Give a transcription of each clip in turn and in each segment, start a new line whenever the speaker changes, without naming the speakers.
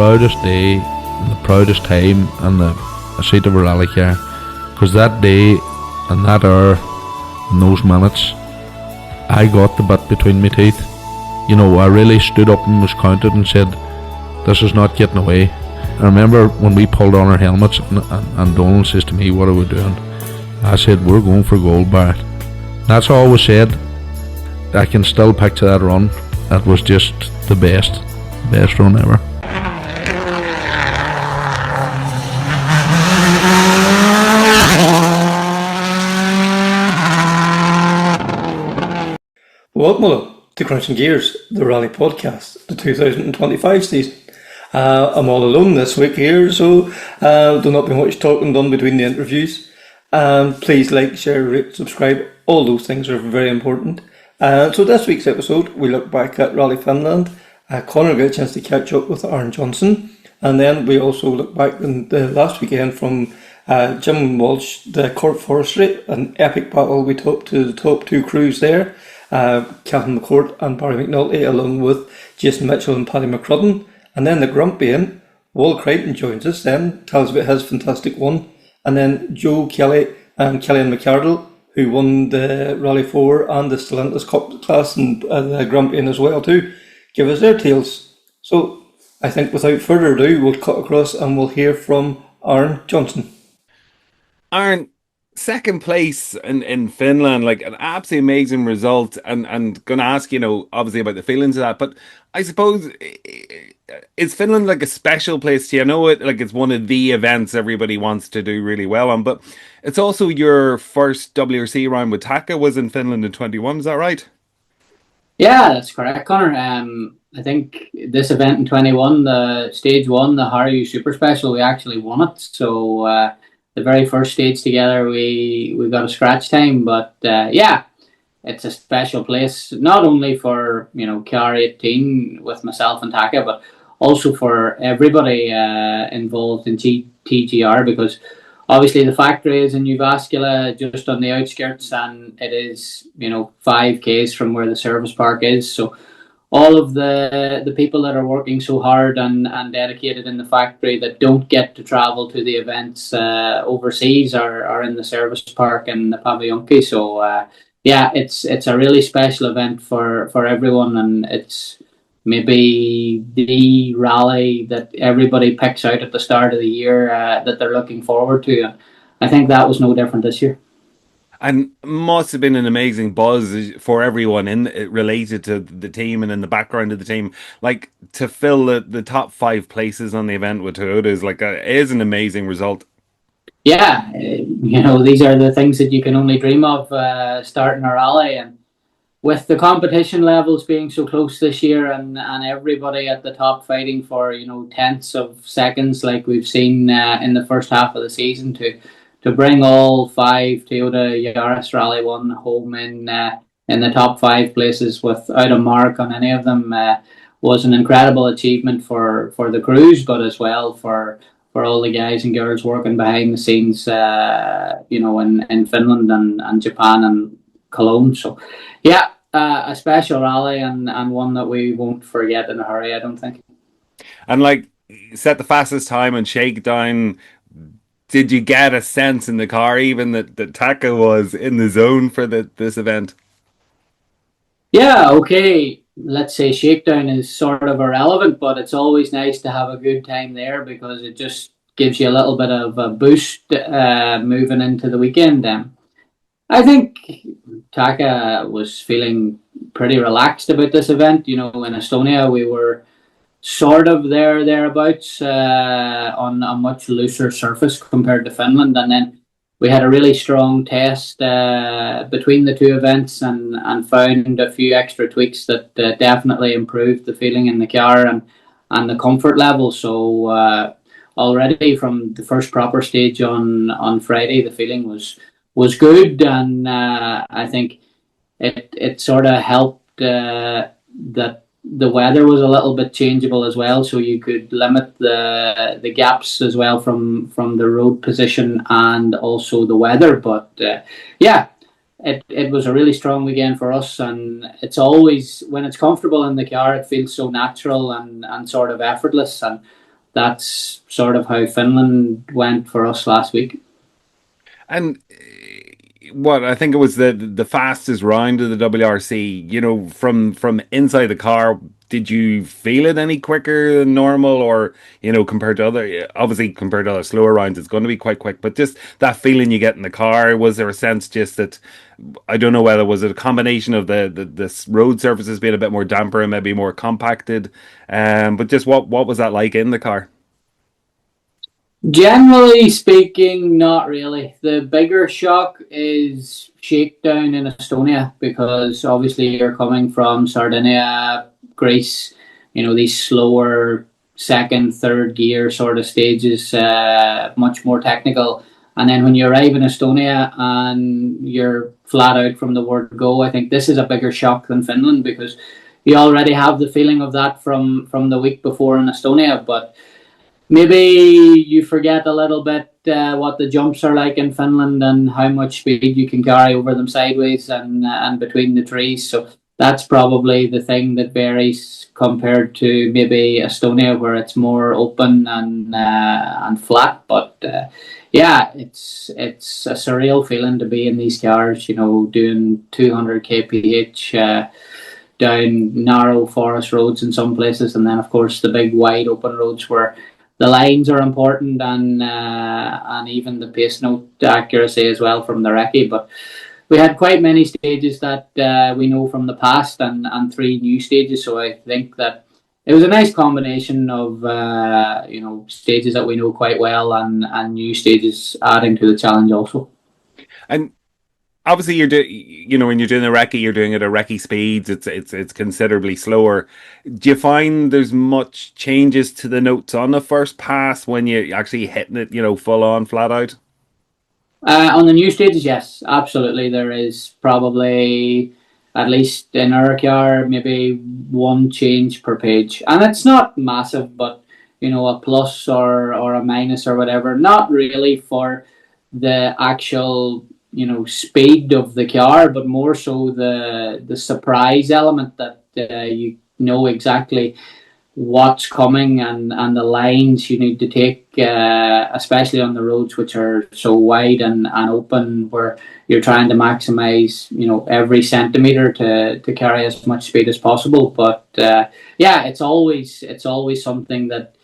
proudest day, and the proudest time in the seat of a rally car, because that day and that hour and those minutes, I got the bit between my teeth. You know, I really stood up and was counted and said, this is not getting away. I remember when we pulled on our helmets and Donald says to me, what are we doing? I said, we're going for gold, Barrett. That's all was said. I can still picture that run. That was just the best run ever.
Welcome to Crunching Gears, the Rally podcast, the 2025 season. I'm all alone this week here, so there'll not be much talking done between the interviews. Please like, share, rate, subscribe. All those things are very important. So this week's episode, we look back at Rally Finland. Connor got a chance to catch up with Aaron Johnston, and then we also look back in the last weekend from Jim Walsh, the Cork Forestry, an epic battle. We talked to the top two crews there. Cathan, McCourt and Barry McNulty, along with Jason Mitchell and Paddy McCrudden. And then the Grampian, Creighton joins us then, tells about his fantastic one. And then Joe Kelly and Kelly and McArdle, who won the Rally 4 and the Stelantis Cup class, and the Grampian as well too, give us their tales. So I think without further ado, we'll cut across and we'll hear from Aaron Johnston.
Aaron, second place in Finland, like an absolutely amazing result, and going to ask, obviously about the feelings of that, but I suppose, is Finland like a special place to you? I know it's one of the events everybody wants to do really well on, but it's also your first WRC round with Taka was in Finland in 21, is that right?
Yeah, that's correct, Connor. I think this event in 21, the stage one, the Harju Super Special, we actually won it, so the very first stage together, we got a scratch time, but yeah, it's a special place, not only for, KR18 with myself and Taka, but also for everybody involved in TGR, because obviously the factory is in Uvascula, just on the outskirts, and it is, 5 k's from where the service park is, so all of the people that are working so hard and dedicated in the factory that don't get to travel to the events overseas are in the service park and the Pavillonki. So yeah, it's a really special event for everyone, and it's maybe the rally that everybody picks out at the start of the year that they're looking forward to. And I think that was no different this year.
And must have been an amazing buzz for everyone related to the team and in the background of the team. Like, to fill the top 5 places on the event with Toyota is an amazing result.
Yeah, these are the things that you can only dream of starting a rally, and with the competition levels being so close this year, and everybody at the top fighting for tenths of seconds like we've seen in the first half of the season, to bring all 5 Toyota Yaris Rally 1 home in the top 5 places without a mark on any of them was an incredible achievement for the crews, but as well for all the guys and girls working behind the scenes, in Finland and Japan and Cologne. So, yeah, a special rally and one that we won't forget in a hurry, I don't think.
And set the fastest time on shakedown. Did you get a sense in the car even that Taka was in the zone for this event?
Yeah, okay. Let's say shakedown is sort of irrelevant, but it's always nice to have a good time there because it just gives you a little bit of a boost moving into the weekend. I think Taka was feeling pretty relaxed about this event. In Estonia we were sort of thereabouts on a much looser surface compared to Finland, and then we had a really strong test between the two events and found a few extra tweaks that definitely improved the feeling in the car and the comfort level. So already from the first proper stage on Friday, the feeling was good, and I think it sort of helped that the weather was a little bit changeable as well, so you could limit the gaps as well from the road position and also the weather. But yeah, it was a really strong weekend for us, and it's always, when it's comfortable in the car, it feels so natural and sort of effortless. And that's sort of how Finland went for us last week.
And what I think it was the fastest round of the WRC. You know, from inside the car, did you feel it any quicker than normal, or you know, compared to other slower rounds, it's going to be quite quick. But just that feeling you get in the car, was there a sense just that I don't know whether was it a combination of the road surfaces being a bit more damper and maybe more compacted, but just what was that like in the car?
Generally speaking, not really. The bigger shock is shakedown in Estonia, because obviously you're coming from Sardinia, Greece, you know, these slower second, third gear sort of stages, much more technical. And then when you arrive in Estonia and you're flat out from the word go, I think this is a bigger shock than Finland, because you already have the feeling of that from the week before in Estonia. But maybe you forget a little bit what the jumps are like in Finland and how much speed you can carry over them sideways and between the trees. So that's probably the thing that varies compared to maybe Estonia, where it's more open and flat. But yeah, it's a surreal feeling to be in these cars. You know, doing 200 kph. Down narrow forest roads in some places, and then of course the big wide open roads where the lines are important, and even the pace note accuracy as well from the recce. But we had quite many stages that we know from the past, and 3 new stages. So I think that it was a nice combination of you know, stages that we know quite well and new stages adding to the challenge also.
And obviously you're doing, you know, when you're doing a recce, you're doing it at recce speeds. It's considerably slower. Do you find there's much changes to the notes on the first pass when you're actually hitting it, you know, full on, flat out?
On the new stages, yes, absolutely. There is probably, at least in our car, maybe 1 change per page, and it's not massive, but you know, a plus or a minus or whatever. Not really for the actual, you know, speed of the car, but more so the surprise element that you know exactly what's coming and the lines you need to take, especially on the roads which are so wide and open, where you're trying to maximize, you know, every centimeter to carry as much speed as possible. But yeah, it's always something that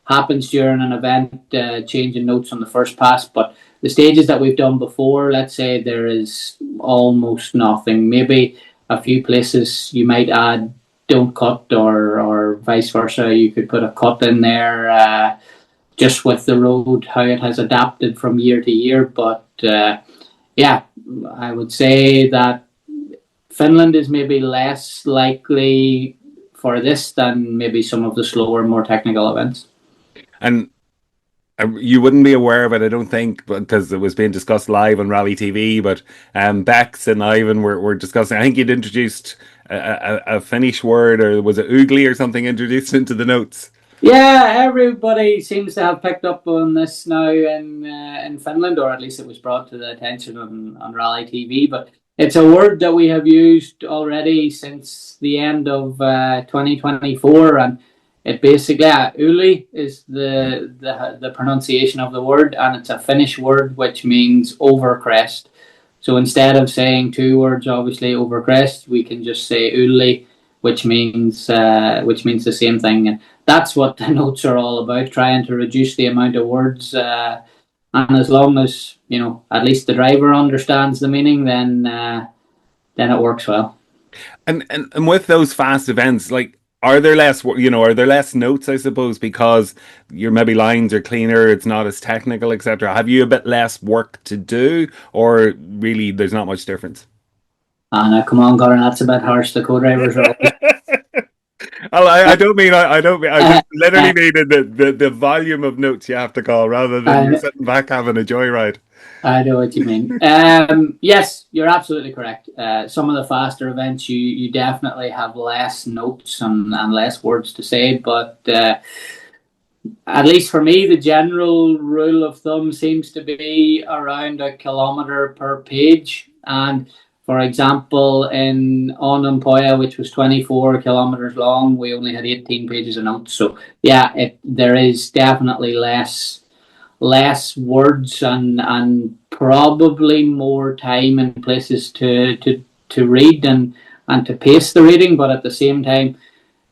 happens during an event, changing notes on the first pass. But the stages that we've done before, let's say, there is almost nothing. Maybe a few places you might add don't cut, or vice versa. You could put a cut in there, just with the road, how it has adapted from year to year. But yeah, I would say that Finland is maybe less likely for this than maybe some of the slower, more technical events.
And you wouldn't be aware of it, I don't think, because it was being discussed live on Rally TV. But Bex and Ivan were discussing. I think you'd introduced a Finnish word, or was it oogly or something, introduced into the notes?
Yeah, everybody seems to have picked up on this now in Finland, or at least it was brought to the attention on Rally TV. But it's a word that we have used already since the end of 2024, and it basically, uli is the pronunciation of the word, and it's a Finnish word which means over crest. So instead of saying 2 words, obviously, over crest, we can just say uli, which means the same thing. And that's what the notes are all about, trying to reduce the amount of words. And as long as, you know, at least the driver understands the meaning, then it works well.
And with those fast events, like, are there less notes, I suppose, because your maybe lines are cleaner, it's not as technical, etc. Have you a bit less work to do, or really there's not much difference?
Now, come on, Gordon, that's a bit harsh. The co-drivers are always...
I don't mean I just literally mean the volume of notes you have to call, rather than you're sitting back having a joyride.
I know what you mean. Yes, you're absolutely correct. Some of the faster events, you definitely have less notes and less words to say. But at least for me, the general rule of thumb seems to be around 1 kilometre per page. And For example, in Onampoya, which was 24 kilometers long, we only had 18 pages of notes. So yeah, there is definitely less words and probably more time and places to read and to pace the reading. But at the same time,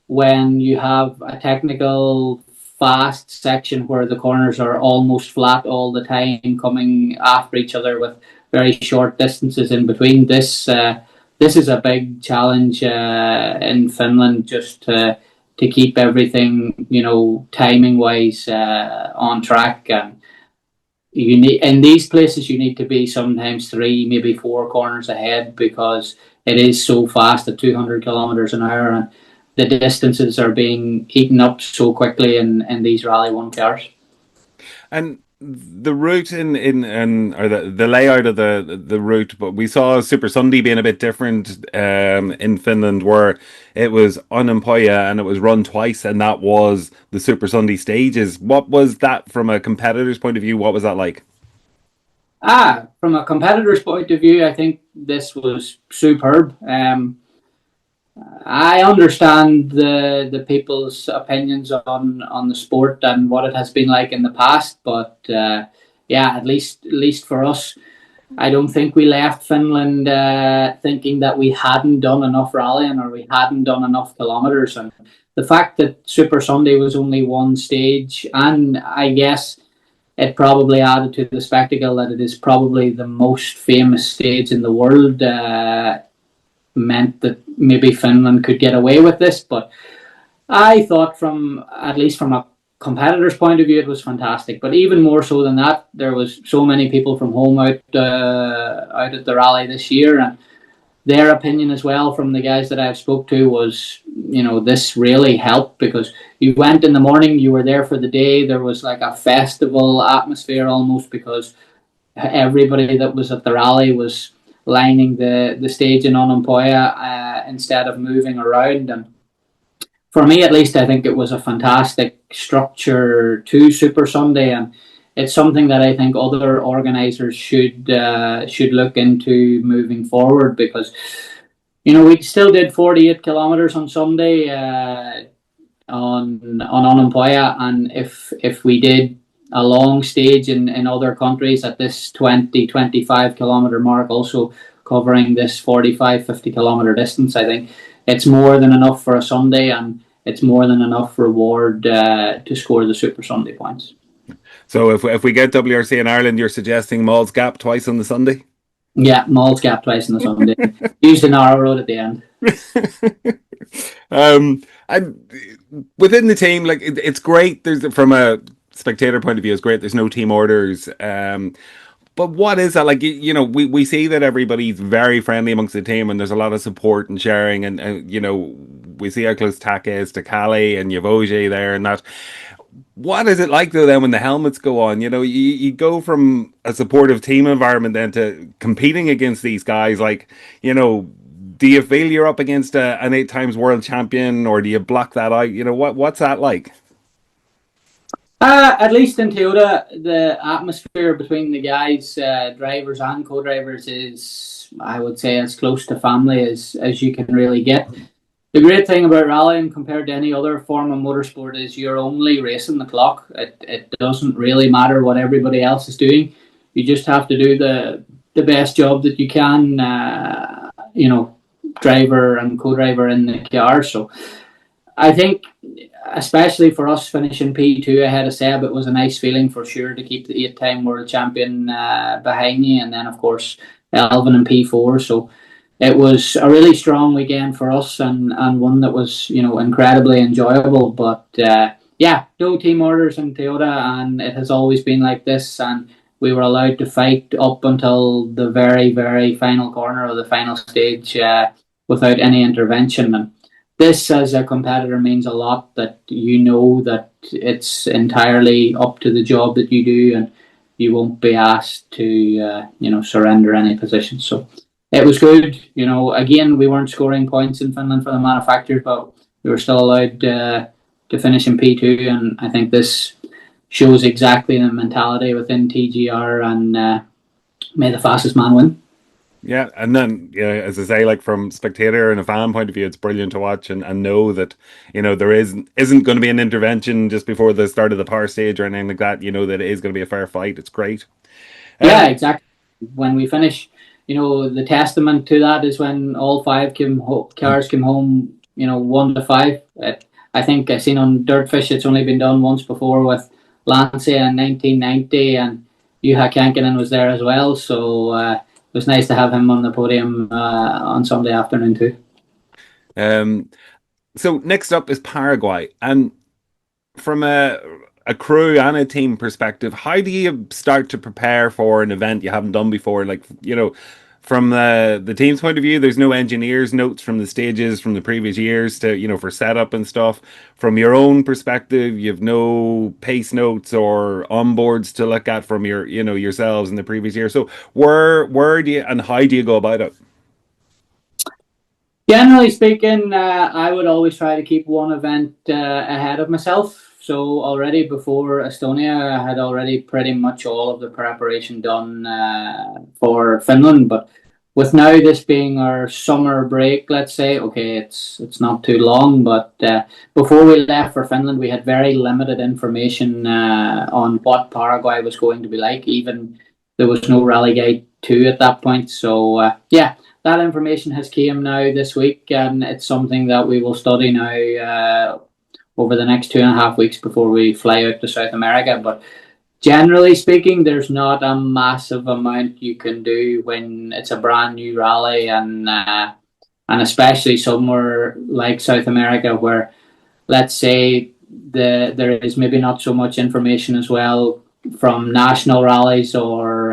when you have a technical fast section where the corners are almost flat all the time, coming after each other with very short distances in between, this is a big challenge in Finland, just to keep everything, timing wise, on track. And you need, in these places, you need to be sometimes 3, maybe 4 corners ahead, because it is so fast at 200 kilometers an hour, and the distances are being eaten up so quickly in these Rally 1 cars.
And the route in or the layout of the route, but we saw Super Sunday being a bit different in Finland, where it was Onampoya and it was run twice, and that was the Super Sunday stages. What was that from a competitor's point of view? What was that like?
From a competitor's point of view, I think this was superb. I understand the people's opinions on the sport and what it has been like in the past, but at least for us, I don't think we left Finland thinking that we hadn't done enough rallying or we hadn't done enough kilometers. And the fact that Super Sunday was only one stage, and I guess it probably added to the spectacle that it is probably the most famous stage in the world, meant that maybe Finland could get away with this. But I thought, at least from a competitor's point of view, it was fantastic. But even more so than that, there was so many people from home out at the rally this year, and their opinion as well from the guys that I've spoke to was, this really helped, because you went in the morning, you were there for the day, there was like a festival atmosphere almost, because everybody that was at the rally was lining the stage in Onampoya instead of moving around. And for me, at least, I think it was a fantastic structure to Super Sunday, and it's something that I think other organisers should look into moving forward, because we still did 48 kilometres on Sunday on Onampoya, and if we did a long stage in other countries at this 20-25 kilometre mark, also covering this 45-50 kilometre distance, I think it's more than enough for a Sunday, and it's more than enough reward to score the Super Sunday points.
So if we get WRC in Ireland, you're suggesting Mall's Gap twice on the Sunday?
Yeah, Mall's Gap twice on the Sunday. Use the narrow road at the end.
And within the team, like it's great. There's, from a spectator point of view, it's great. There's no team orders. But what is that like? We see that everybody's very friendly amongst the team, and there's a lot of support and sharing, and we see how close Taka is to Kelly and Yavoje there, and that. What is it like though then when the helmets go on? You go from a supportive team environment then to competing against these guys. Like, do you feel you're up against an 8 times world champion, or do you block that out? What's that like?
At least in Toyota, the atmosphere between the guys, drivers and co-drivers, is, I would say, as close to family as you can really get. The great thing about rallying compared to any other form of motorsport is you're only racing the clock. It doesn't really matter what everybody else is doing. You just have to do the best job that you can, driver and co-driver in the car. So I think, especially for us finishing P2 ahead of Seb, it was a nice feeling for sure to keep the 8-time world champion behind you, and then of course Elvin in P4. So it was a really strong weekend for us, and one that was incredibly enjoyable. But no team orders in Toyota, and it has always been like this, and we were allowed to fight up until the very, very final corner of the final stage without any intervention. And this, as a competitor, means a lot, that that it's entirely up to the job that you do, and you won't be asked to surrender any position. So it was good. Again, we weren't scoring points in Finland for the manufacturers, but we were still allowed to finish in P2, and I think this shows exactly the mentality within TGR, and may the fastest man win.
Yeah, and then as I say, like from spectator and a fan point of view, it's brilliant to watch and know that there isn't going to be an intervention just before the start of the power stage or anything like that. You know that it is going to be a fair fight. It's great.
Yeah, exactly. When we finish, the testament to that is when all five cars came home, 1 to 5. I think I seen on Dirtfish it's only been done once before with Lancey in 1990, and Juha Kankinen was there as well. So it was nice to have him on the podium on Sunday afternoon too.
So next up is Paraguay, and from a crew and a team perspective, how do you start to prepare for an event you haven't done before? Like, from the team's point of view, there's no engineers notes from the stages from the previous years to, for setup and stuff. From your own perspective, you've no pace notes or onboards to look at from yourselves in the previous year. So where do you and how do you go about it?
Generally speaking, I would always try to keep one event ahead of myself. So already before Estonia, I had already pretty much all of the preparation done for Finland. But with now this being our summer break, let's say, okay, it's not too long. But before we left for Finland, we had very limited information on what Paraguay was going to be like. Even there was no Rally Guide 2 at that point. So yeah. That information has came now this week, and it's something that we will study now over the next 2.5 weeks before we fly out to South America. But generally speaking, there's not a massive amount you can do when it's a brand new rally, and especially somewhere like South America, where let's say there is maybe not so much information as well from national rallies or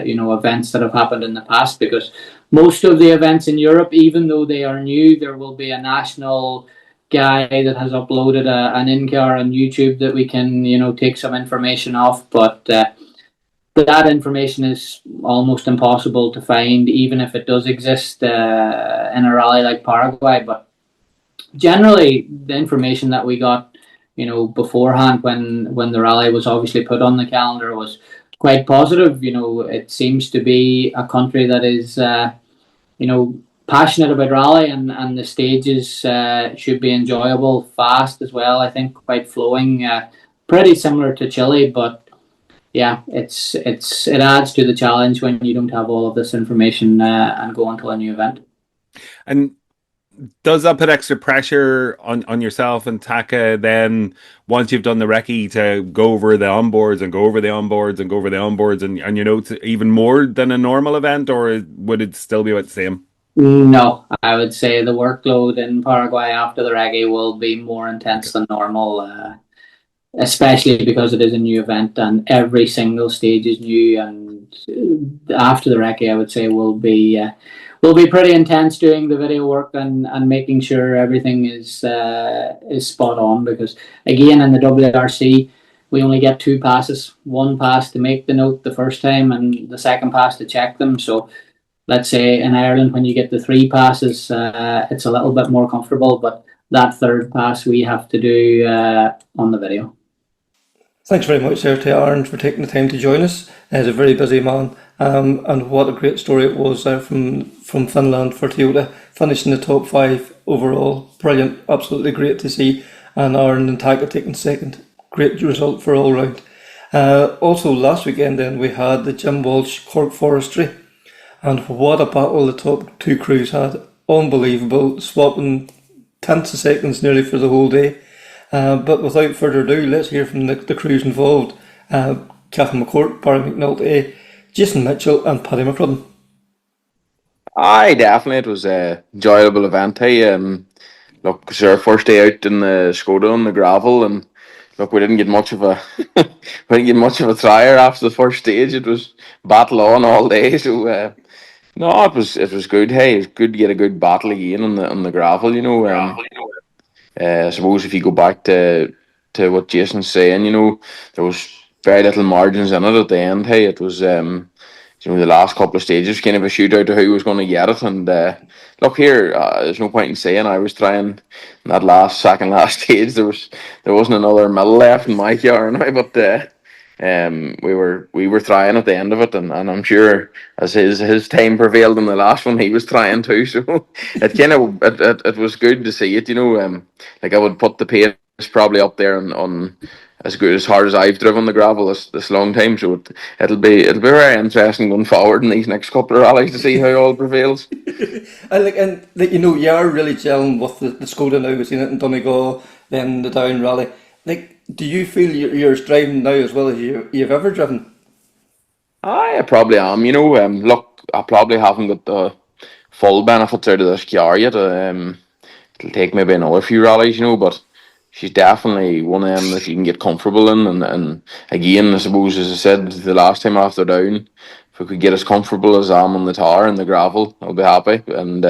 events that have happened in the past, because most of the events in Europe, even though they are new, there will be a national guy that has uploaded an in-car on YouTube that we can take some information off, but that information is almost impossible to find, even if it does exist in a rally like Paraguay. But generally the information that we got beforehand when the rally was obviously put on the calendar was quite positive. It seems to be a country that is passionate about rally, and the stages should be enjoyable, fast as well, I think, quite flowing, pretty similar to Chile. But yeah, it adds to the challenge when you don't have all of this information and go into a new event.
And does that put extra pressure on yourself and Taka then once you've done the recce to go over the onboards and go over the onboards and go over the onboards and your notes even more than a normal event, or would it still be about the same?
No, I would say the workload in Paraguay after the recce will be more intense than normal, especially because it is a new event and every single stage is new. And after the recce, I would say will be pretty intense doing the video work and making sure everything is spot on, because again in the WRC we only get 2 passes, 1 pass to make the note the first time and the second pass to check them. So let's say in Ireland when you get the 3 passes, it's a little bit more comfortable, but that third pass we have to do on the video.
Thanks very much there to Aaron for taking the time to join us. He's a very busy man, and what a great story it was there from Finland for Toyota, finishing the top 5 overall. Brilliant, absolutely great to see. And Aaron and Taka taking second. Great result for all round. Also last weekend then we had the Walsh Cork Forestry, and what a battle the top 2 crews had. Unbelievable, swapping tenths of seconds nearly for the whole day. But without further ado, let's hear from the crews involved. Cathan McCourt, Barry McNulty, Jason Mitchell and Paddy McCrudden.
Aye, definitely. It was an enjoyable event. Hey, look, it was our first day out in the Skoda on the gravel, and look, we didn't get much of a trier after the first stage. It was battle on all day. So no, it was good. Hey, it was good to get a good battle again on the gravel. I suppose if you go back to what Jason's saying, there was very little margins in it at the end. Hey, it was the last couple of stages kind of a shootout to who was going to get it. And look here, there's no point in saying I was trying in that second last stage. There wasn't another middle left in my car anyway. But we were trying at the end of it, and I'm sure as his time prevailed in the last one, he was trying too. So it was good to see it. Like I would put the pace probably up there on as good as hard as I've driven the gravel this long time. So it'll be very interesting going forward in these next couple of rallies to see how all prevails.
And you are really gelling with the Skoda now. We've seen it in Donegal, then the Down Rally. Like, do you feel you're driving now as well as you've ever driven?
I probably am. Look, I probably haven't got the full benefits out of this car yet. It'll take maybe another few rallies, but she's definitely one of them that you can get comfortable in. And again, I suppose, as I said the last time after Down, if we could get as comfortable as I am on the tar and the gravel, I'll be happy. And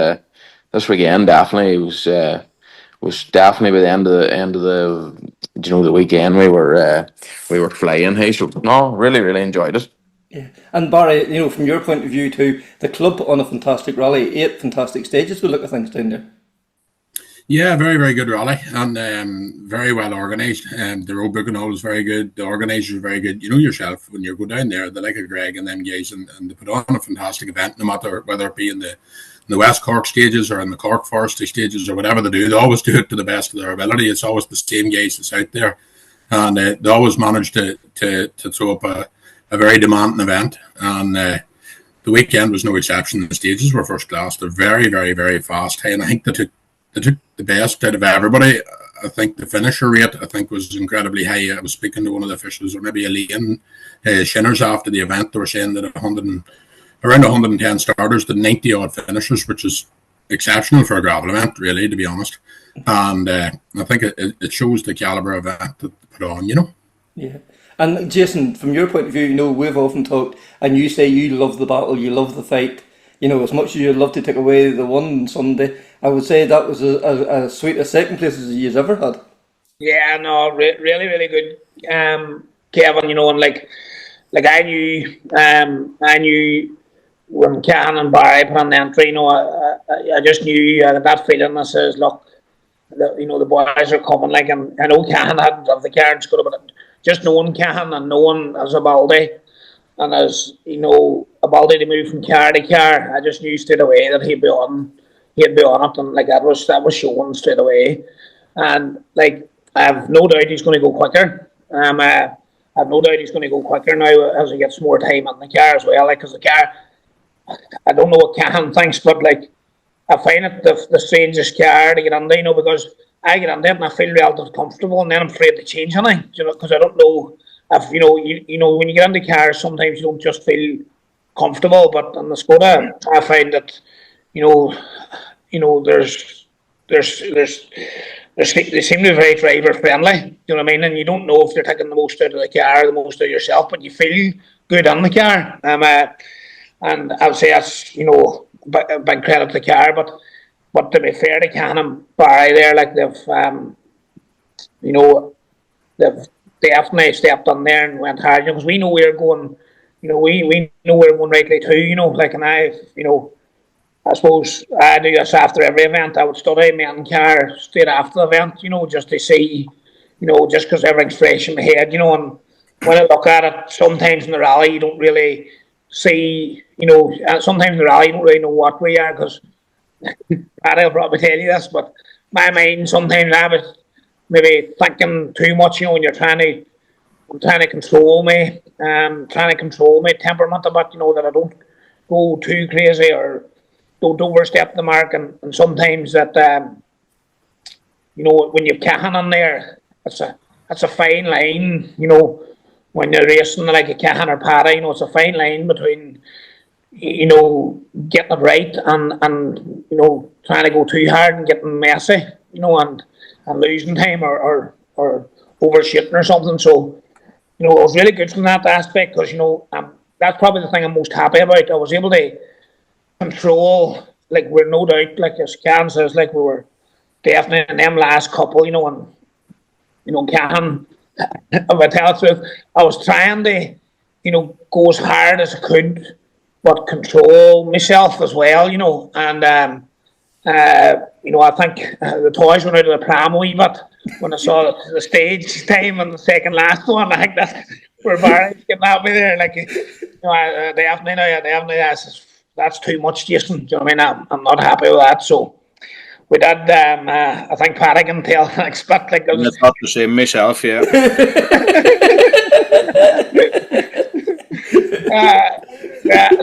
this weekend definitely was definitely by the end of the weekend we were flying. Hey, so no, really really enjoyed it.
Yeah. And Barry, from your point of view too, the club on a fantastic rally, 8 fantastic stages. We look at things down there.
Yeah, very, very good rally, and very well organised. The road booking all is very good. The organisers are very good. You know yourself, when you go down there, the like of Greg and them guys, and they put on a fantastic event, no matter whether it be in the West Cork stages or in the Cork Forestry stages or whatever they do. They always do it to the best of their ability. It's always the same guys that's out there, and they always manage to throw up a very demanding event. And the weekend was no exception. The stages were first class. They're very, very, very fast. And I think they took the best out of everybody. I think the finisher rate, was incredibly high. I was speaking to one of the officials, or maybe Elaine Shinners, after the event. They were saying that around 110 starters, the 90 odd finishers, which is exceptional for a gravel event, really, to be honest. And I think it shows the caliber of event that they put on.
Yeah. And Jason, from your point of view, we've often talked, and you say you love the battle, you love the fight. As much as you'd love to take away the one Sunday, I would say that was as sweet a second place as you've ever had.
Yeah, no, really, really good, Kevin. And like I knew when Cathan and Barry put on the entry. I just knew, I had that feeling. I says, look, the boys are coming. Like, and I know Cathan hadn't have the cards good, but just knowing Cathan and knowing as a baldy, and as ability to move from car to car, I just knew straight away that he'd be on it, and like that was shown straight away. And like, I have no doubt he's going to go quicker. I have no doubt he's going to go quicker now as he gets more time on the car as well. Like, because the car, I don't know what Cathan thinks, but like, I find it the strangest car to get into, because I get into it and I feel relatively comfortable, and then I'm afraid to change anything, because I don't know if when you get into cars, sometimes you don't just feel comfortable. But on the Skoda, I find that they seem to be very driver friendly. You know what I mean? And you don't know if they're taking the most out of the car, the most out of yourself, but you feel good on the car. And I would say that's big credit to the car. But to be fair to Cathan Barry there, like they've definitely stepped on there and went hard, because we know we're going, we know we're going rightly too, like, and I suppose I do this after every event. I would study my own car straight after the event, just to see, just because everything's fresh in my head, and when I look at it, sometimes in the rally you don't really see, sometimes in the rally you don't really know what we are, because Paddy will probably tell you this, but my mind sometimes I was maybe thinking too much, when you're I'm trying to control my temperament a bit, that I don't go too crazy or don't overstep the mark, and sometimes that when you've Cathan on there, it's a fine line, when you're racing like a Cathan or Paddy, it's a fine line between getting it right and trying to go too hard and getting messy, and losing time or overshooting or something. So it was really good from that aspect, because that's probably the thing I'm most happy about. I was able to control, like, we're no doubt, like as Cathan says, like, we were definitely in them last couple, and Cathan, if I tell the truth, I was trying to go as hard as I could, but control myself as well, and I think the toys went out of the pram a wee bit when I saw the stage time and the second last one. I think where Barry's getting happy there. Like, definitely that's too much, Jason. Do you know what I mean? I'm not happy with that. So we did. I think Paddy can tell. Expect like
I thought the same myself. Yeah.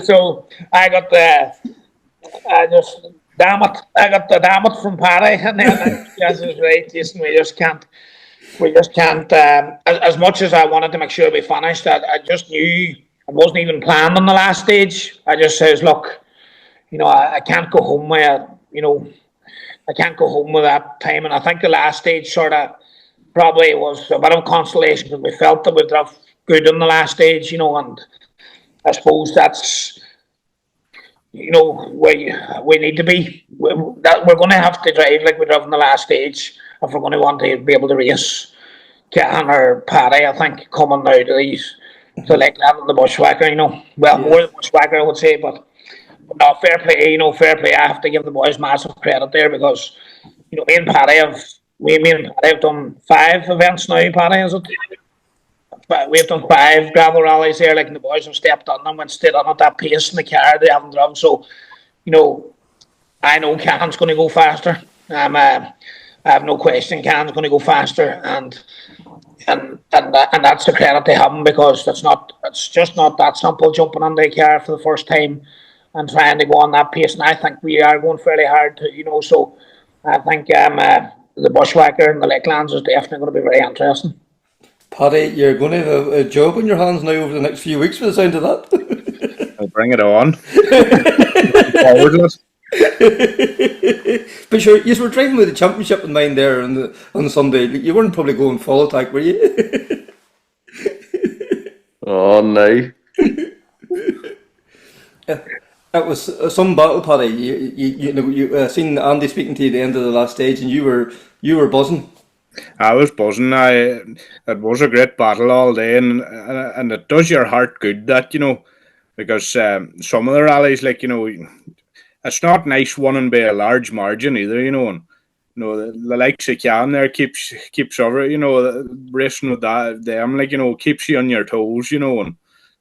So I got I got the damn it from Paddy, and then yes, is right, Jason. We just can't. As much as I wanted to make sure we finished, I just knew I wasn't even planned on the last stage. I just says, look, I can't go home with, I can't go home with that time. And I think the last stage sort of probably was a bit of consolation because we felt that we'd have good in the last stage, and I suppose that's, where we need to be. We're going to have to drive like we drove in the last stage if we're going to want to be able to race Cathan or Paddy, I think, coming out of these. So like that in the bushwhacker, more the bushwhacker, I would say, but no, fair play, fair play. I have to give the boys massive credit there because, me and Paddy have done 5 events now, Paddy, is it? But we've done 5 gravel rallies here, like, and the boys have stepped on them and stayed on at that pace in the car they haven't driven. So, I know Cathan's going to go faster. I have no question Cathan's going to go faster, and that's the credit they have him because it's just not that simple jumping on the car for the first time and trying to go on that pace. And I think we are going fairly hard to, so I think the bushwhacker and the Lakelands is definitely going to be very interesting.
Paddy, you're going to have a job on your hands now over the next few weeks for the sound of that.
I'll bring it on.
But sure, you were driving with the championship in mind there on Sunday. You weren't probably going full attack, were you?
Oh no.
It was some battle, Paddy. You seen Andy speaking to you at the end of the last stage, and you were buzzing.
I was buzzing. It was a great battle all day, and it does your heart good that because some of the rallies, like it's not nice winning by a large margin either, and the likes of Cathan there keeps over, racing with them, like keeps you on your toes, and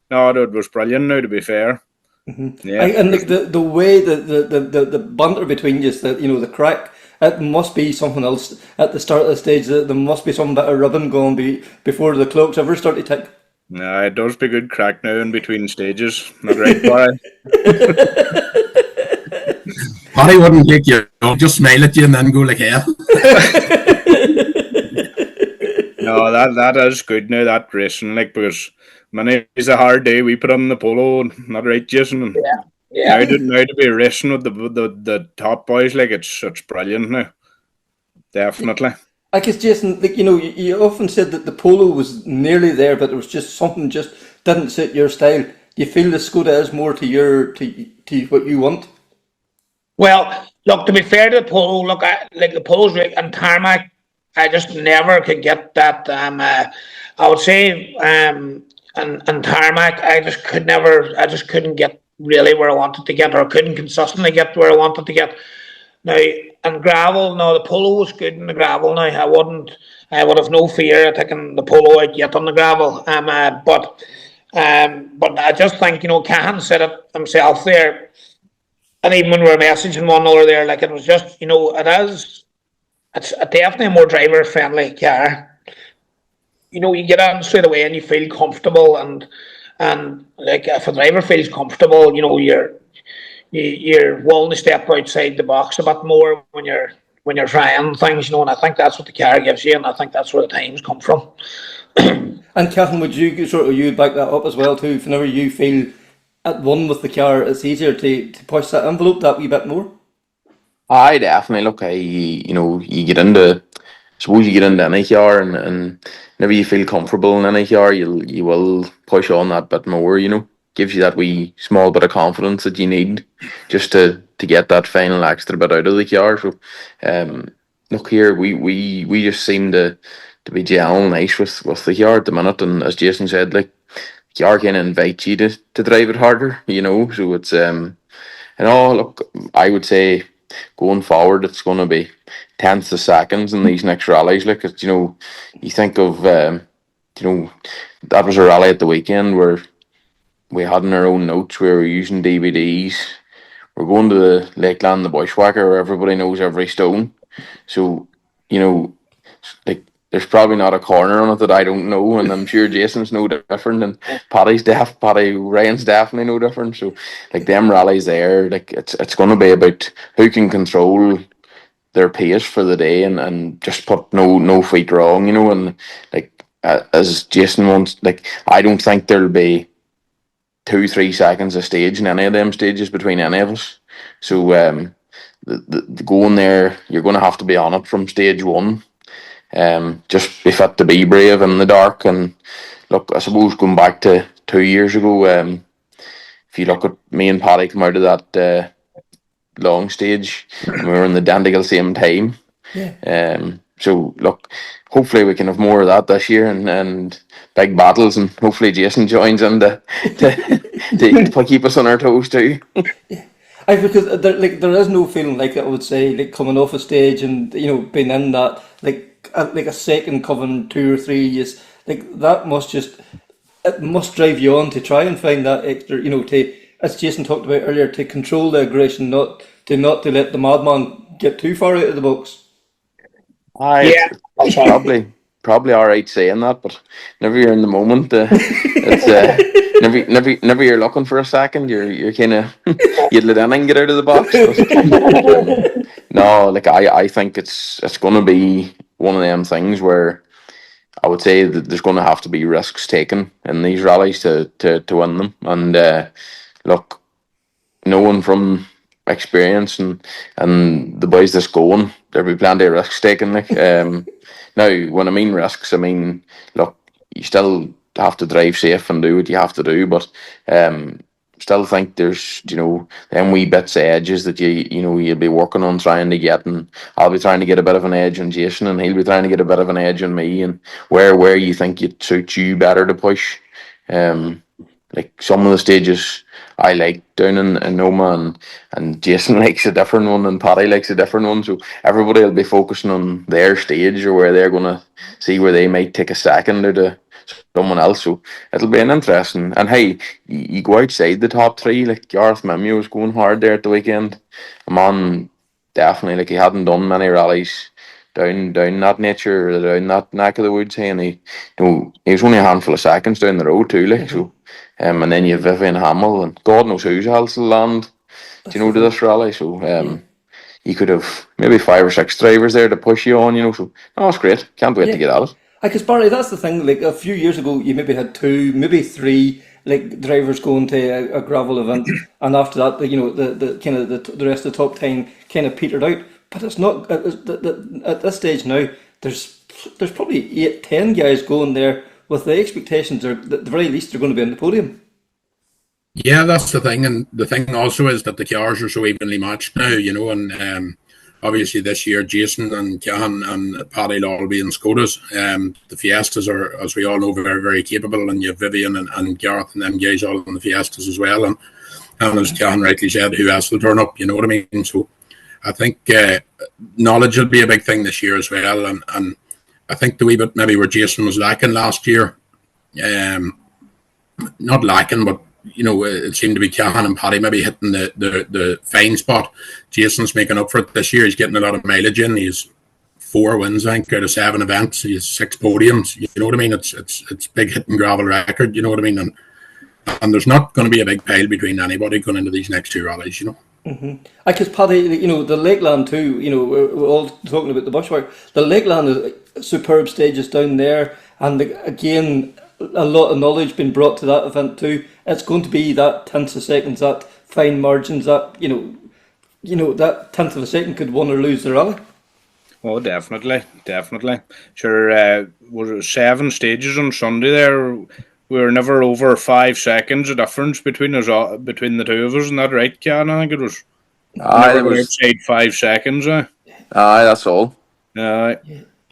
no, it was brilliant. Now, to be fair.
Mm-hmm. Yeah. And like the way the banter between you, the crack, it must be something else at the start of the stage. There must be some bit of ribbon going before the clocks ever start to tick.
Yeah, it does be good crack now in between stages. Not right, Barry.
Paddy wouldn't take you. Just smile at you and then go like hell.
No, that is good now. That racing, like, because it's a hard day we put on the polo. Not right, Jason.
Yeah.
Now to be racing with the top boys, like it's brilliant now. Definitely.
I guess, Jason, like, you often said that the polo was nearly there, but it was just something just didn't suit your style. Do you feel the Skoda is more to what you want?
Well, look, to be fair to the polo, look, the polo's and tarmac, I just never could get that. I would say, and tarmac, I just couldn't get really where I wanted to get, or couldn't consistently get where I wanted to get. Now, and gravel, no, the polo was good in the gravel. Now, I would have no fear of taking the polo out yet on the gravel. But I just think, Cathan said it himself there, and even when we were messaging one another there, like, it was just, it's definitely a more driver friendly car. You get on straight away and you feel comfortable, and like, if a driver feels comfortable, you're willing to step outside the box a bit more when you're trying things, and I think that's what the car gives you, and I think that's where the times come from.
And Cathan, would you back that up as well too? Whenever you feel at one with the car, it's easier to push that envelope that wee bit more.
I definitely look. You get into. Suppose you get into any car, and whenever you feel comfortable in any car, you will push on that bit more. Gives you that wee small bit of confidence that you need just to get that final extra bit out of the car. So, look here, we just seem to be gelling nice with the car at the minute, and as Jason said, like, the car kind of invites you to drive it harder, So it's look, I would say going forward, it's going to be tenths of seconds in these next rallies. Like, it's, you think of that was a rally at the weekend where we had in our own notes. We were using DVDs. We're going to the Lakeland, the Bushwhacker, where everybody knows every stone. So, like, there's probably not a corner on it that I don't know, and I'm sure Jason's no different, and Paddy Ryan's definitely no different. So, like, them rallies there, like, it's going to be about who can control their pace for the day and just put no feet wrong, and like as Jason wants, like, I don't think there'll be 2-3 seconds a stage in any of them stages between any of us. So the going there, you're going to have to be on it from stage one. Just be fit to be brave in the dark. And look, I suppose going back to 2 years ago, if you look at me and Paddy come out of that long stage, and we were in the Dandigal same time.
Yeah.
So look, hopefully we can have more of that this year, and big battles, and hopefully Jason joins in to keep us on our toes too.
Because there is no feeling like, I would say, like coming off a stage and being in that like a second covering 2 or 3 is like that it must drive you on to try and find that extra, to, as Jason talked about earlier, to control the aggression, not to let the madman get too far out of the box.
It's probably all right saying that, but whenever you're in the moment, it's never you're looking for a second, you're kind of you'd let anything get out of the box. But, no, like I think it's going to be one of them things where I would say that there's going to have to be risks taken in these rallies to win them, and look, knowing from experience and the boys that's going, there'll be plenty of risks taken. Like, now, when I mean risks, I mean, look, you still have to drive safe and do what you have to do, but still think there's them wee bits of edges that you'll be working on trying to get, and I'll be trying to get a bit of an edge on Jason, and he'll be trying to get a bit of an edge on me, and where you think it suits you better to push. Like some of the stages I like down in Noma, and Jason likes a different one, and Paddy likes a different one. So everybody will be focusing on their stage, or where they're going to see where they might take a second or to someone else. So it'll be an interesting. And hey, you go outside the top three. Like Gareth Mimio was going hard there at the weekend. A man definitely, like, he hadn't done many rallies down that nature, or down that neck of the woods, and he was only a handful of seconds down the road too, like. So and then you have Vivian Hamill, and God knows who else will land to this rally. So you could have maybe 5 or 6 drivers there to push you on, so it's great. Can't wait to get at it.
Because Barry, that's the thing, like a few years ago you maybe had 2, maybe 3 like drivers going to a gravel event, and after that the kind of the rest of the top 10 kind of petered out. But it's not at this stage now. There's probably 8-10 guys going there with the expectations are at the very least they're going to be on the podium.
Yeah, that's the thing, and the thing also is that the cars are so evenly matched now, and obviously this year Jason and Cathan and Paddy will all be in Skodas. The Fiestas are, as we all know, very, very capable, and you have Vivian and Gareth and them guys all in the Fiestas as well, and as Cathan rightly said, who else will turn up, you know what I mean? So I think knowledge will be a big thing this year as well, and I think the wee bit maybe where Jason was lacking last year, not lacking, but it seemed to be Cathan and Paddy maybe hitting the fine spot. Jason's making up for it this year. He's getting a lot of mileage in. He's 4 wins, I think, out of 7 events. He has 6 podiums. You know what I mean? It's big hitting gravel record. You know what I mean? And there's not going to be a big pile between anybody going into these next 2 rallies.
Mm-hmm. Because Paddy, the Lakeland too. We're all talking about the bushwork. The Lakeland is superb stages down there, and again, a lot of knowledge been brought to that event too. It's going to be that tenth of seconds, that fine margins, that that tenth of a second could win or lose the rally.
Oh, definitely. Sure, was it 7 stages on Sunday there? We were never over 5 seconds of difference between the two of us, isn't that right, Ken? I think it was. It was outside 5 seconds. Aye,
that's all.
Aye,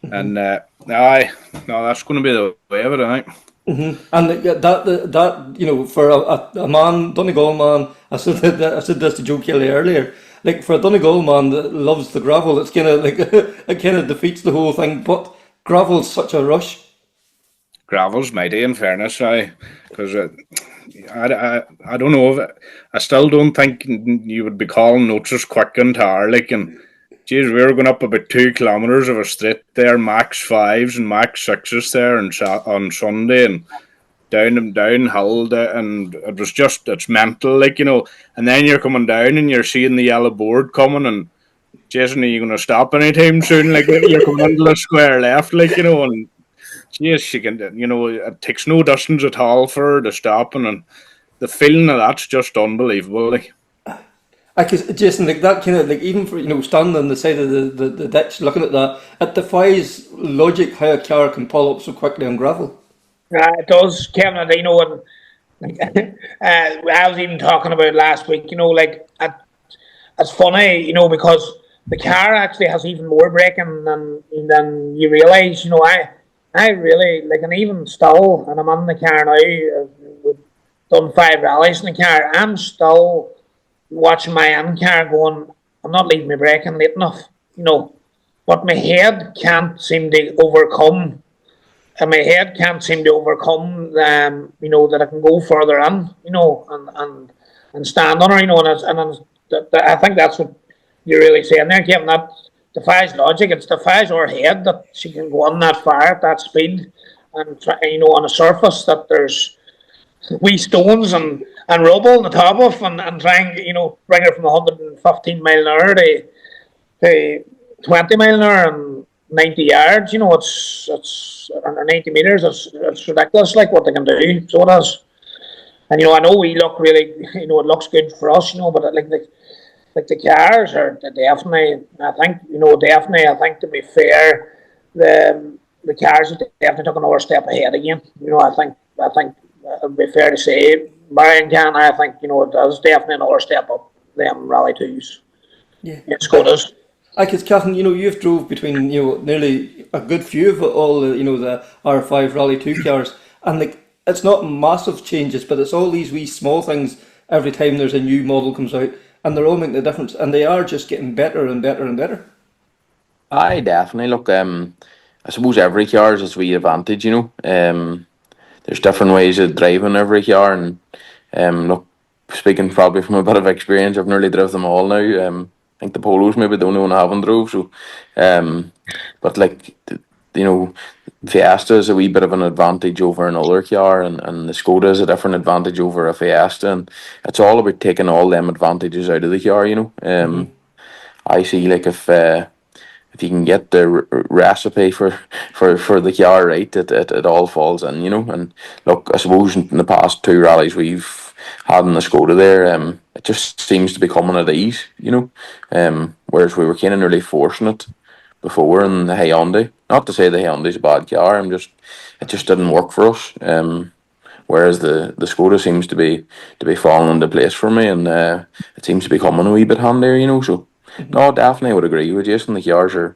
and no, that's going to be the way of it, I think.
Mm-hmm. And that for a man, Donegal man, I said this to Joe Kelly earlier. Like for a Donegal man that loves the gravel, it's kind of like it kind of defeats the whole thing. But gravel's such a rush.
gravel's mighty, in fairness, because I don't know if I still don't think you would be calling notes quick and tar like, and geez, we were going up about 2 kilometres of a straight there, max 5s and max 6s there, and on Sunday, and downhill, and it was just, it's mental, like, you know. And then you're coming down and you're seeing the yellow board coming, and Jason, are you going to stop anytime soon? Like, you're coming into the square left, like, you know, and yes, she can, you know, it takes no distance at all for her to stop, and the feeling of that's just unbelievable, like.
I guess, Jason, like that kind of, like, even for, you know, standing on the side of the ditch looking at that, it defies logic how a car can pull up so quickly on gravel.
It does, Kevin, you know, and like, I was even talking about it last week, you know, like, it's funny, you know, because the car actually has even more braking than you realise, you know. I really, like, and even still, and I'm in the car now, we've done 5 rallies in the car, I'm still watching my own car going, I'm not leaving my braking late enough, you know, but my head can't seem to overcome, you know, that I can go further in, you know, and stand on her, you know, and I think that's what you're really saying there, Kevin, that defies logic. It defies our head that she can go on that far at that speed, and try, you know, on a surface that there's wee stones and rubble on the top of, and trying, you know, bring her from 115 mile an hour to 20 mile an hour and 90 yards. You know, it's under 90 meters. It's ridiculous, like, what they can do. So it is. And, you know, I know we look really, you know, it looks good for us, you know, but like the cars are definitely, I think to be fair, the cars have definitely took another step ahead again. You know, I think it would be fair to say, Brian can, I think, you know, it does definitely another step up them Rally 2s.
Yeah.
It's good as.
Because Cathan, you know, you've drove between, you know, nearly a good few of all the, you know, the R5 Rally 2 cars, and like, it's not massive changes, but it's all these wee small things every time there's a new model comes out, and they're all making a difference, and they are just getting better and better and better.
I definitely look. I suppose every car has its wee advantage, you know. There's different ways of driving every car, and look, speaking probably from a bit of experience, I've nearly drove them all now. I think the Polo's maybe the only one I haven't drove. So, but like, you know, Fiesta is a wee bit of an advantage over another car, and the Skoda is a different advantage over a Fiesta, and it's all about taking all them advantages out of the car, you know. I see, like, if you can get the recipe for the car right, it all falls in, you know. And look, I suppose in the past 2 rallies we've had in the Skoda there, it just seems to be coming at ease, you know. Whereas we were kind of nearly forcing it before in the Hyundai. Not to say the Hyundai's a bad car, it just didn't work for us. Whereas the Skoda seems to be falling into place for me, and it seems to be coming a wee bit handier, you know. So no, definitely I would agree with Jason. The cars are,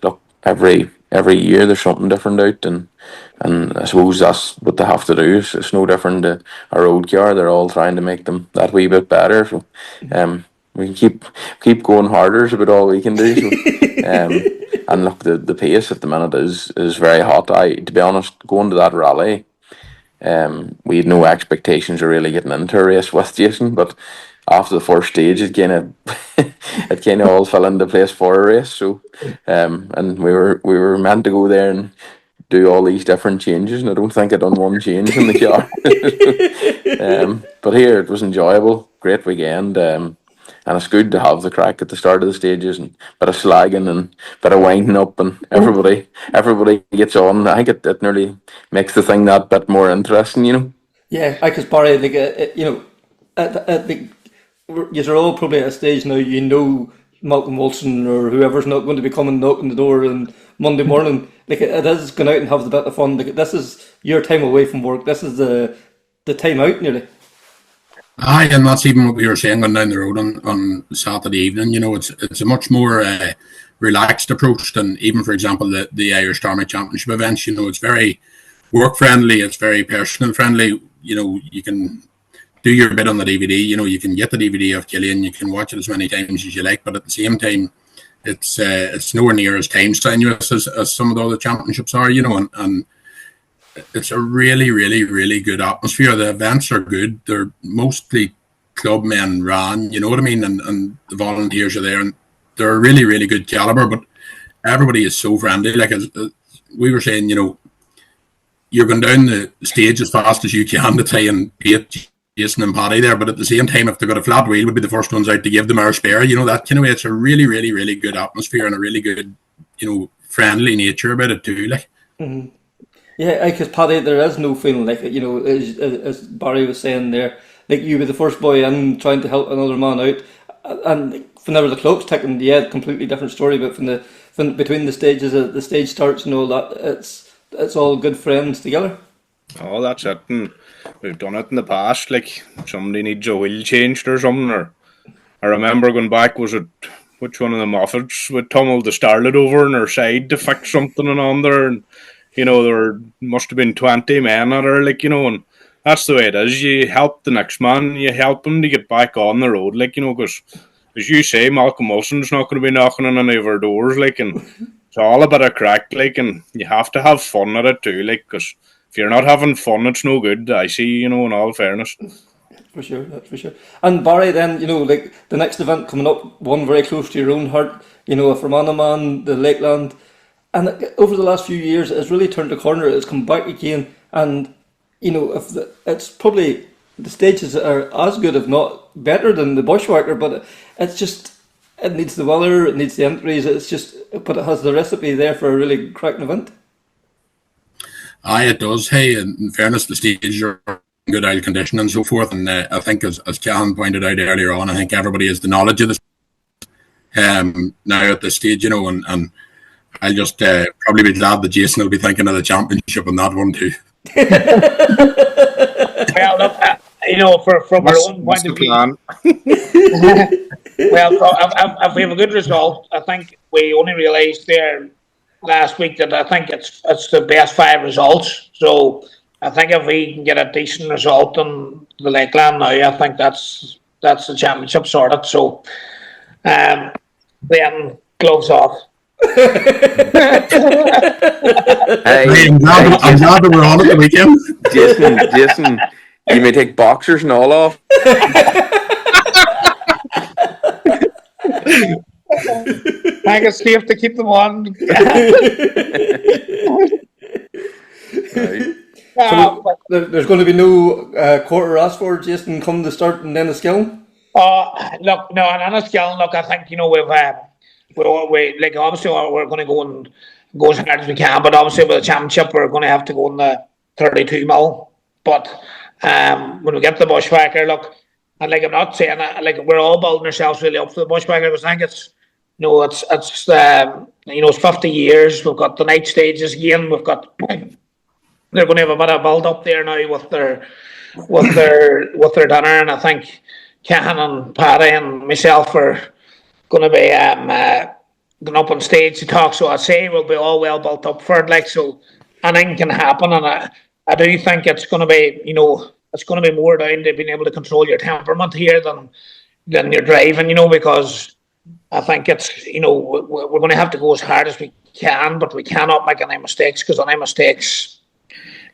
look, every year there's something different out, and I suppose that's what they have to do. It's no different to a road car. They're all trying to make them that wee bit better. So we can keep going harder is about all we can do. So, and look, the pace at the minute is very hot. To be honest, going to that rally, we had no expectations of really getting into a race with Jason, but after the first stage, it kind of all fell into place for a race. So, and we were meant to go there and do all these different changes, and I don't think I done one change in the car. But here it was enjoyable, great weekend, and it's good to have the crack at the start of the stages, and bit of slagging and bit of winding up, and everybody gets on. I think it nearly makes the thing that bit more interesting, you know.
Yeah, because Barry, like, you know, you're all probably at a stage now, you know, Malcolm Wilson or whoever's not going to be coming knocking the door on Monday morning. Like, it is going out and have the bit of fun. Like, this is your time away from work. This is the time out, nearly.
Aye, and that's even what we were saying going down the road on Saturday evening. You know, it's a much more relaxed approach than even, for example, the Irish Forestry Championship events. You know, it's very work friendly. It's very personal friendly. You know, you can do your bit on the DVD. You know, you can get the DVD of Killian. You can watch it as many times as you like. But at the same time, it's nowhere near as time strenuous as some of the other championships are. You know, and it's a really, really, really good atmosphere. The events are good. They're mostly club men ran, you know what I mean? And the volunteers are there, and they're a really, really good caliber, but everybody is so friendly. Like, as we were saying, you know, you're going down the stage as fast as you can to try and beat Jason and Paddy there, but at the same time, if they've got a flat wheel, would be the first ones out to give them our spare, you know, that kind of way. It's a really, really, really good atmosphere and a really good, you know, friendly nature about it too, like.
Mm-hmm. Yeah, because Paddy, there is no feeling like it, you know, as Barry was saying there, like you were the first boy in trying to help another man out, and whenever the clock's ticking, yeah, completely different story, but from between the stages, the stage starts and all that, it's all good friends together.
Oh, that's it. And we've done it in the past, like somebody needs a wheel changed or something, or I remember going back, was it which one of the Moffats would tumble the starlet over on her side to fix something and on there, and you know, there must have been 20 men at her, like, you know, and that's the way it is. You help the next man, you help him to get back on the road, like, you know, because as you say, Malcolm Wilson's not going to be knocking on any of our doors, like, and it's all a bit of crack, like, and you have to have fun at it too, like, because if you're not having fun, it's no good, I see, you know, in all fairness.
For sure, that's for sure. And Barry, then, you know, like the next event coming up, one very close to your own heart, you know, a Fermanagh man, the Lakeland, and over the last few years, it's really turned a corner. It's come back again, and you know, it's probably the stages are as good, if not better, than the Bushwhacker. But it's just, it needs the weather, it needs the entries. It's just, but it has the recipe there for a really cracking event.
Aye, it does. Hey, in fairness, the stages are in good oil condition and so forth. And I think, as Cathan pointed out earlier on, I think everybody has the knowledge of this now at this stage, you know, and I'll just probably be glad that Jason will be thinking of the championship on that one too.
Well, look, you know, from our own point of view, well, if we have a good result, I think we only realised there last week that I think it's the best 5 results. So I think if we can get a decent result on the Lakeland now, I think that's the championship sorted. So then gloves off.
Hey, I'm glad that we're on at the weekend.
Jason, you may take boxers and all off.
I think it's safe to keep them on.
So there's going to be no quarter ask for Jason come to start and then a skill.
Look, no, and on a skill, look, I think, you know, we like obviously we're going to go as hard as we can, but obviously with the championship we're going to have to go in the 32 mil. But when we get the Bushwhacker, look, and like I'm not saying that, like we're all building ourselves really up for the Bushwhacker, because I think it's, you know, it's you know, it's 50 years. We've got the night stages again. We've got they're going to have a bit of build up there now with their dinner, and I think Cathan and Paddy and myself are going to be going up on stage to talk. So I say we'll be all well built up for it, like, so anything can happen, and I do think it's going to be, you know, it's going to be more down to being able to control your temperament here than your driving, you know, because I think it's, you know, we're going to have to go as hard as we can, but we cannot make any mistakes, because any mistakes,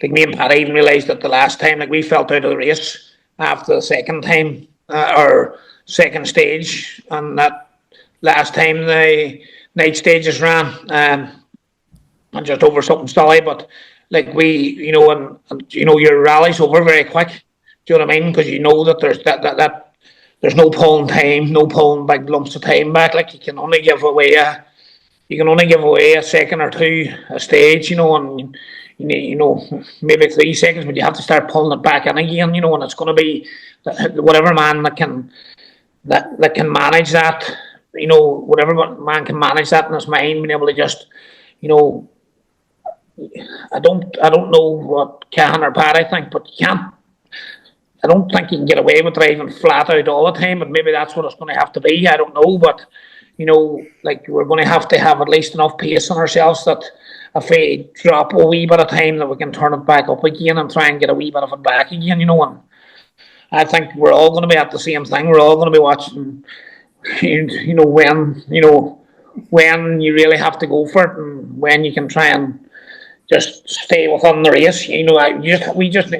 like me and Paddy even realised that the last time, like we felt out of the race after the second time or second stage, and that last time the night stages ran and just over something silly, but like we, you know, and you know, your rally's over very quick. Do you know what I mean? Because you know that there's that there's no pulling time, no pulling big lumps of time back. Like you can only give away a second or two a stage, you know, and you know, maybe 3 seconds, but you have to start pulling it back in again, you know, and it's going to be whatever man that can manage that, you know, whatever man can manage that in his mind, being able to just, you know, I don't know what Cathan or Paddy think, but you can't. I don't think you can get away with driving flat out all the time, but maybe that's what it's going to have to be. I don't know, but you know, like we're going to have at least enough pace on ourselves that if we drop a wee bit of time, that we can turn it back up again and try and get a wee bit of it back again, you know. And I think we're all going to be at the same thing. We're all going to be watching, you know, when you really have to go for it, and when you can try and, just stay within the race. You know, we just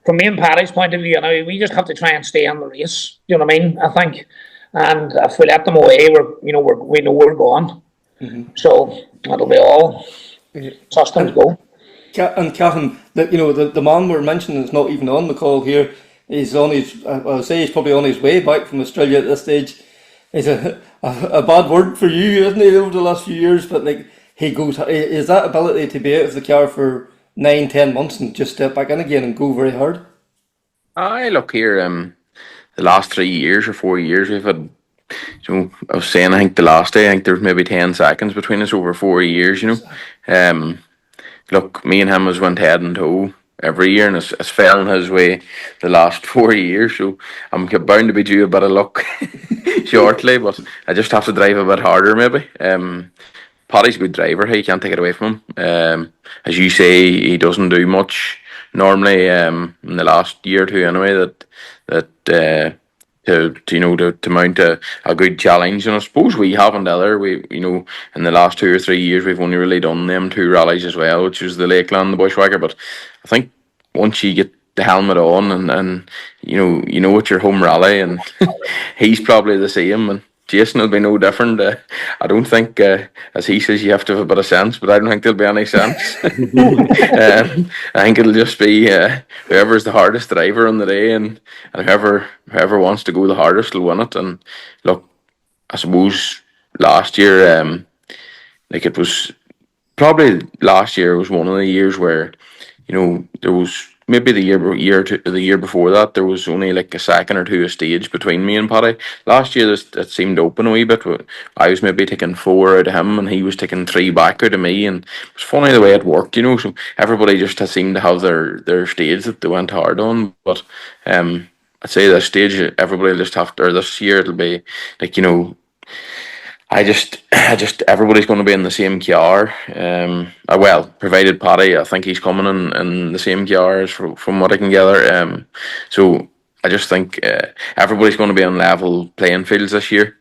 from me and Paddy's point of view, you know, we just have to try and stay in the race. You know what I mean? I think, and if we let them away, we know we're gone. So that'll be all. Trust them to go.
And Cathan, the man we're mentioning is not even on the call here. He's on his, I'll say he's probably on his way back from Australia at this stage. It's a bad word for you, isn't it, over the last few years? But like he goes, is that ability to be out of the car for 9-10 months and just step back in again and go very hard?
I look here. The last 3 years or 4 years we've had. I was saying, I think the last day, I think there's maybe 10 seconds between us over 4 years. Look, me and him has went head and toe every year, and it's fell in his way the last 4 years. So I'm bound to be due a bit of luck shortly, but I just have to drive a bit harder, maybe. Paddy's a good driver. He can't take it away from him. As you say, he doesn't do much normally. In the last year or two, anyway, to mount a good challenge. And I suppose we haven't either. In the last 2 or 3 years, we've only really done them 2 rallies as well, which was the Lakeland, the Bushwhacker. But I think once you get the helmet on and you know it's your home rally, and he's probably the same, and Jason will be no different. I don't think, as he says, you have to have a bit of sense, but I don't think there'll be any sense. I think it'll just be whoever's the hardest driver on the day, and whoever wants to go the hardest will win it. And look, I suppose last year, it was probably last year was one of the years where, there was. Maybe the year before that, there was only like a second or two a stage between me and Paddy. Last year, it seemed open a wee bit. I was maybe taking 4 out of him, and he was taking 3 back out of me. And it was funny the way it worked, So everybody just seemed to have their stage that they went hard on. But I'd say this stage, everybody will just have to. Or this year, it'll be like I just everybody's going to be in the same car. Provided Paddy, I think he's coming in the same car as from what I can gather. So I just think everybody's going to be on level playing fields this year.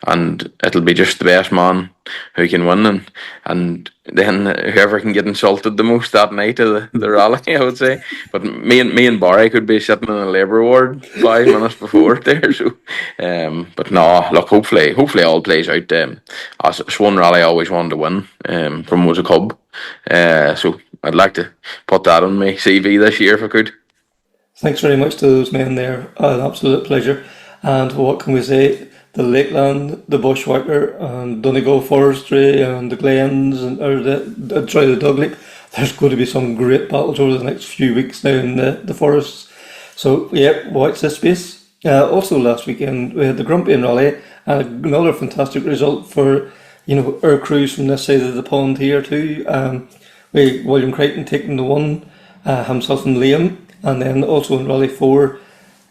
And it'll be just the best man who can win, and then whoever can get insulted the most that night of the rally, I would say. But me and Barry could be sitting in a labour ward 5 minutes before there. So, but no, look, hopefully all plays out. Swan Rally I always wanted to win from was a cub, so I'd like to put that on my CV this year if I could.
Thanks very much to those men there. An absolute pleasure. And what can we say? The Lakeland, the Bushwhacker, and Donegal Forestry, and the Glens, the Dudley. There's going to be some great battles over the next few weeks now in the forests. So, yeah, watch this space. Also, last weekend, we had the Grampian Rally, and another fantastic result for, our crews from this side of the pond here too. William Creighton taking the 1, himself and Liam, and then also in Rally 4,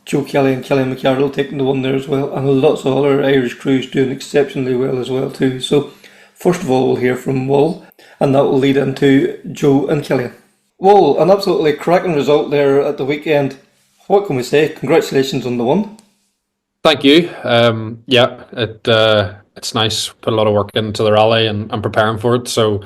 Joe Kelly and Killian McArdle taking the 1 there as well, and lots of other Irish crews doing exceptionally well as well too. So first of all, we'll hear from Wall, and that will lead into Joe and Killian. Wall, an absolutely cracking result there at the weekend. What can we say? Congratulations on the 1.
Thank you. It's nice. Put a lot of work into the rally and preparing for it, so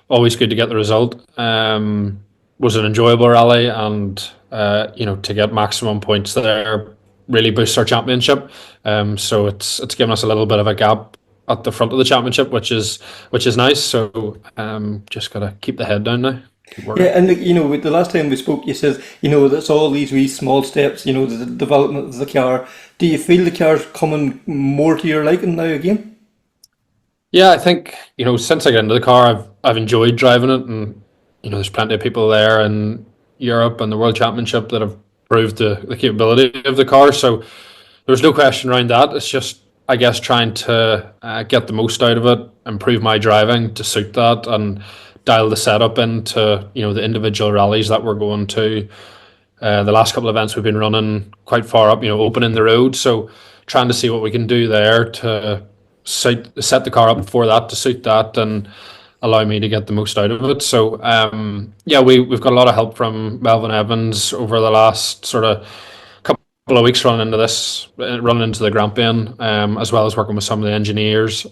always good to get the result. Was an enjoyable rally, and to get maximum points there really boosts our championship. So it's given us a little bit of a gap at the front of the championship, which is nice. So just gotta keep the head down now.
Yeah, and with the last time we spoke, you said that's all these wee small steps. The development of the car. Do you feel the car's coming more to your liking now again?
Yeah, I think since I got into the car, I've enjoyed driving it, and there's plenty of people there in Europe and the World Championship that have proved the capability of the car. So there's no question around that. It's just, I guess, trying to get the most out of it, improve my driving to suit that, and dial the setup into the individual rallies that we're going to. The last couple of events we've been running quite far up, opening the road. So trying to see what we can do there to set the car up for that, to suit that, and allow me to get the most out of it. So we've got a lot of help from Melvin Evans over the last sort of couple of weeks running into the Grampian, as well as working with some of the engineers,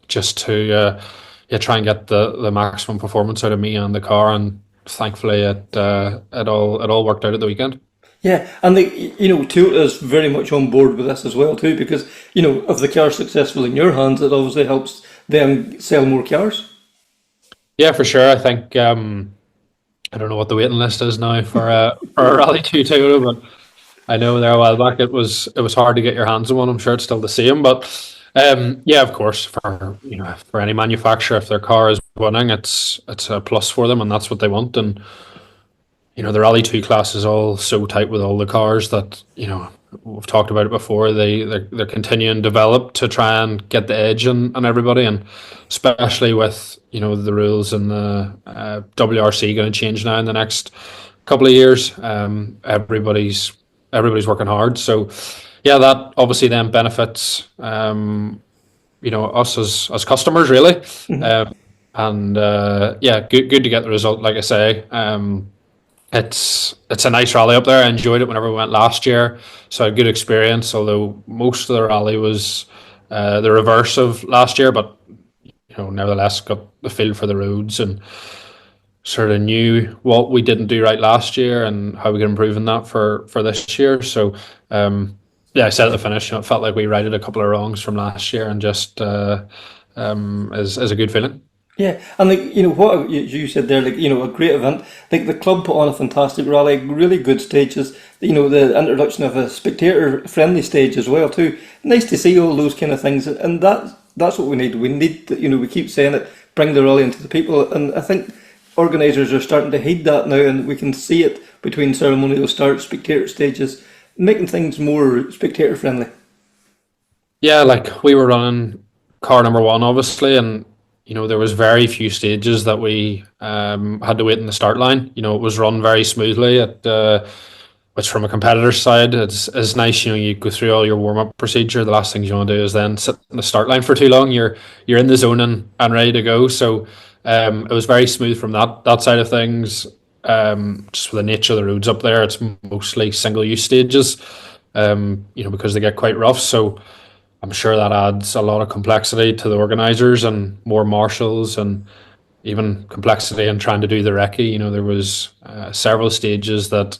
just to try and get the maximum performance out of me and the car, and thankfully it all worked out at the weekend.
Yeah, and Toyota is very much on board with this as well too, because if the car's successful in your hands, it obviously helps them sell more cars.
Yeah, for sure. I think I don't know what the waiting list is now for a Rally 2 Toyota, but I know there a while back it was hard to get your hands on one. I'm sure it's still the same, but yeah, of course, for any manufacturer, if their car is winning, it's a plus for them, and that's what they want. And the Rally 2 class is all so tight with all the cars that we've talked about it before. They're continuing to develop to try and get the edge on everybody, and especially with the rules and the WRC going to change now in the next couple of years. Everybody's working hard, so yeah, that obviously then benefits us as customers, really. And yeah, good to get the result. Like I say, it's a nice rally up there. I enjoyed it whenever we went last year, so I had a good experience, although most of the rally was the reverse of last year, but nevertheless got the feel for the roads and sort of knew what we didn't do right last year and how we can improve on that for this year. So yeah, I said at the finish, it felt like we righted a couple of wrongs from last year, and just is a good feeling.
Yeah, and what you said there, a great event. The club put on a fantastic rally, really good stages. The introduction of a spectator-friendly stage as well too. Nice to see all those kind of things, and that's what we need. We need, we keep saying it, bring the rally into the people, and I think organisers are starting to heed that now, and we can see it between ceremonial starts, spectator stages, making things more spectator-friendly.
Yeah, like we were running car number 1, obviously, and there was very few stages that we had to wait in the start line. It was run very smoothly, which from a competitor's side, it's nice. You go through all your warm-up procedure. The last thing you want to do is then sit in the start line for too long. You're in the zone and ready to go. So it was very smooth from that side of things. Just with the nature of the roads up there, it's mostly single-use stages, because they get quite rough. So I'm sure that adds a lot of complexity to the organisers and more marshals, and even complexity in trying to do the recce. There was several stages that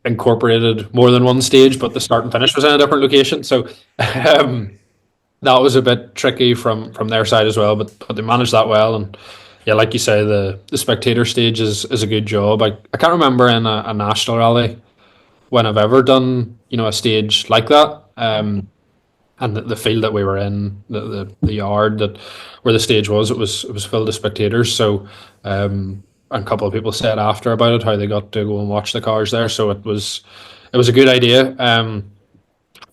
incorporated more than one stage, but the start and finish was in a different location. So that was a bit tricky from their side as well, but they managed that well. And yeah, like you say, the spectator stage is a good job. I can't remember in a national rally when I've ever done a stage like that. And the field that we were in, the yard where the stage was, it was filled with spectators. So a couple of people said after about it how they got to go and watch the cars there. So it was a good idea.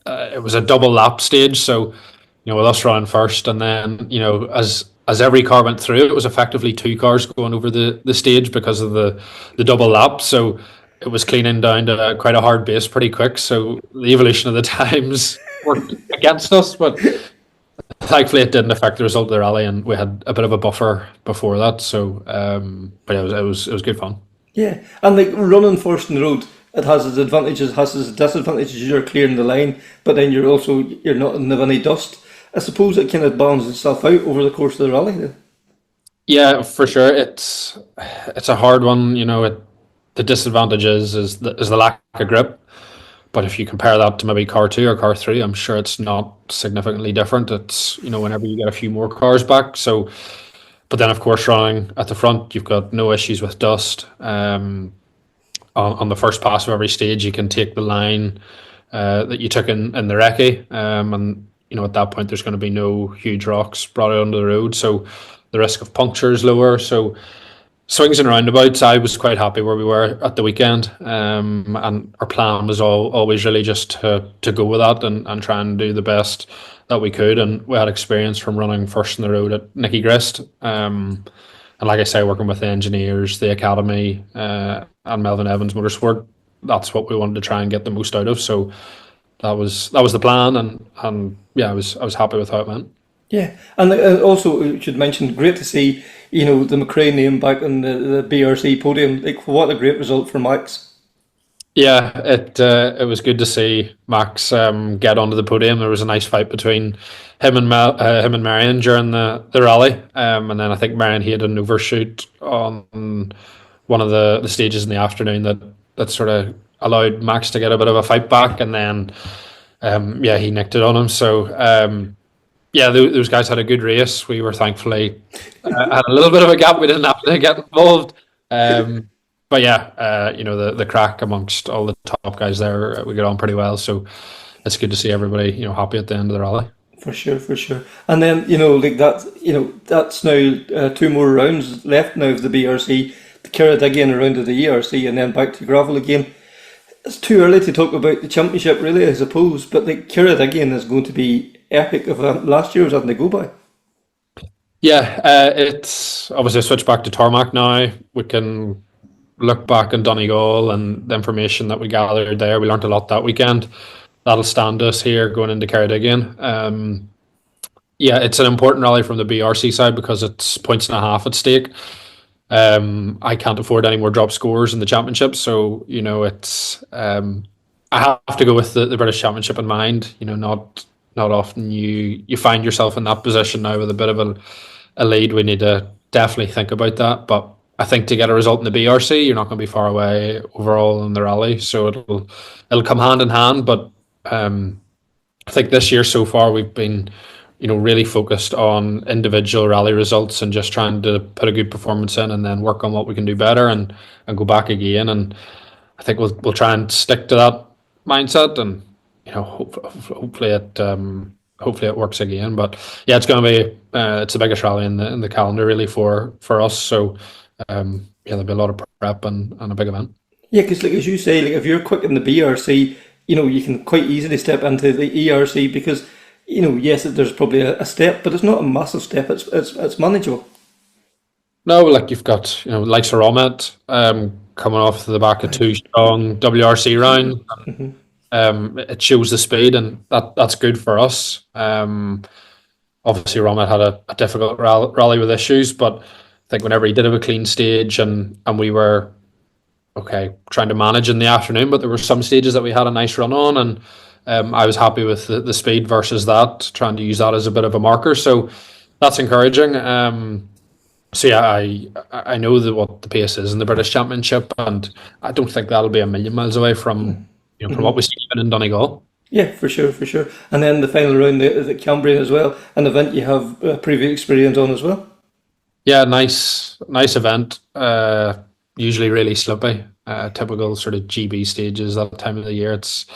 It was a double lap stage, so with us running first, and then as every car went through, it was effectively 2 cars going over the stage because of the double lap. So it was cleaning down to quite a hard base pretty quick. So the evolution of the times worked against us, but thankfully it didn't affect the result of the rally, and we had a bit of a buffer before that. So but it was good fun.
Yeah, and running first in the road, it has its advantages, has its disadvantages. You're clearing the line, but then you're not in any dust. I suppose it kind of balances itself out over the course of the rally then.
Yeah, for sure. It's a hard one. The disadvantage is the lack of grip. But if you compare that to maybe car 2 or car 3, I'm sure it's not significantly different. It's whenever you get a few more cars back. So, but then of course running at the front, you've got no issues with dust. On the first pass of every stage, you can take the line that you took in the recce, and at that point there's going to be no huge rocks brought out onto the road, so the risk of puncture is lower. So swings and roundabouts, I was quite happy where we were at the weekend, and our plan was always really just to go with that and try and do the best that we could. And we had experience from running first in the road at Nicky Grist, and like I say, working with the engineers, the academy, and Melvin Evans Motorsport. That's what we wanted to try and get the most out of. So that was the plan, and yeah, I was happy with how it went.
Yeah, and also you should mention, great to see the McRae name back on the BRC podium. What a great result for Max.
Yeah, it was good to see Max get onto the podium. There was a nice fight between him and Marion during the rally, and then I think Marion had an overshoot on one of the stages in the afternoon that sort of allowed Max to get a bit of a fight back, and then he nicked it on him. So those guys had a good race. We were thankfully had a little bit of a gap. We didn't have to get involved. But the crack amongst all the top guys there, we got on pretty well. So it's good to see everybody, happy at the end of the rally.
For sure. And then, that's now 2 more rounds left now of the BRC, the Ceredigion around of the ERC, and then back to gravel again. It's too early to talk about the championship, really, I suppose, but the Ceredigion is going to be epic. Of last year was having to go by.
Yeah, it's obviously a switch back to tarmac now. We can look back on Donegal and the information that we gathered there. We learned a lot that weekend. That'll stand us here going into Ceredigion. It's an important rally from the BRC side because it's 1.5 points at stake. I can't afford any more drop scores in the championship, so it's I have to go with the British Championship in mind. Not often you find yourself in that position now with a bit of a lead. We need to definitely think about that, but I think to get a result in the BRC, you're not going to be far away overall in the rally, so it'll come hand in hand. But I think this year so far we've been, really focused on individual rally results and just trying to put a good performance in, and then work on what we can do better and go back again. And I think we'll try and stick to that mindset, and hopefully it works again. But yeah, it's going to be it's the biggest rally in the calendar really for us. So. There'll be a lot of prep and a big event.
Yeah, because as you say, if you're quick in the BRC, you can quite easily step into the ERC because, yes, there's probably a step, but it's not a massive step. It's manageable.
No, you've got likes of Romet coming off the back of 2 strong WRC rounds. Mm-hmm. It shows the speed, and that's good for us. Obviously, Romet had a difficult rally with issues, but I think whenever he did have a clean stage and we were trying to manage in the afternoon, but there were some stages that we had a nice run on, and I was happy with the speed versus that, trying to use that as a bit of a marker. So that's encouraging. I know what the pace is in the British Championship, and I don't think that'll be a million miles away from from what we see even in Donegal.
Yeah, for sure. And then the final round, the Cambrian as well, an event you have previous experience on as well.
Yeah, nice event. Usually really slippy. Typical sort of GB stages that time of the year. It's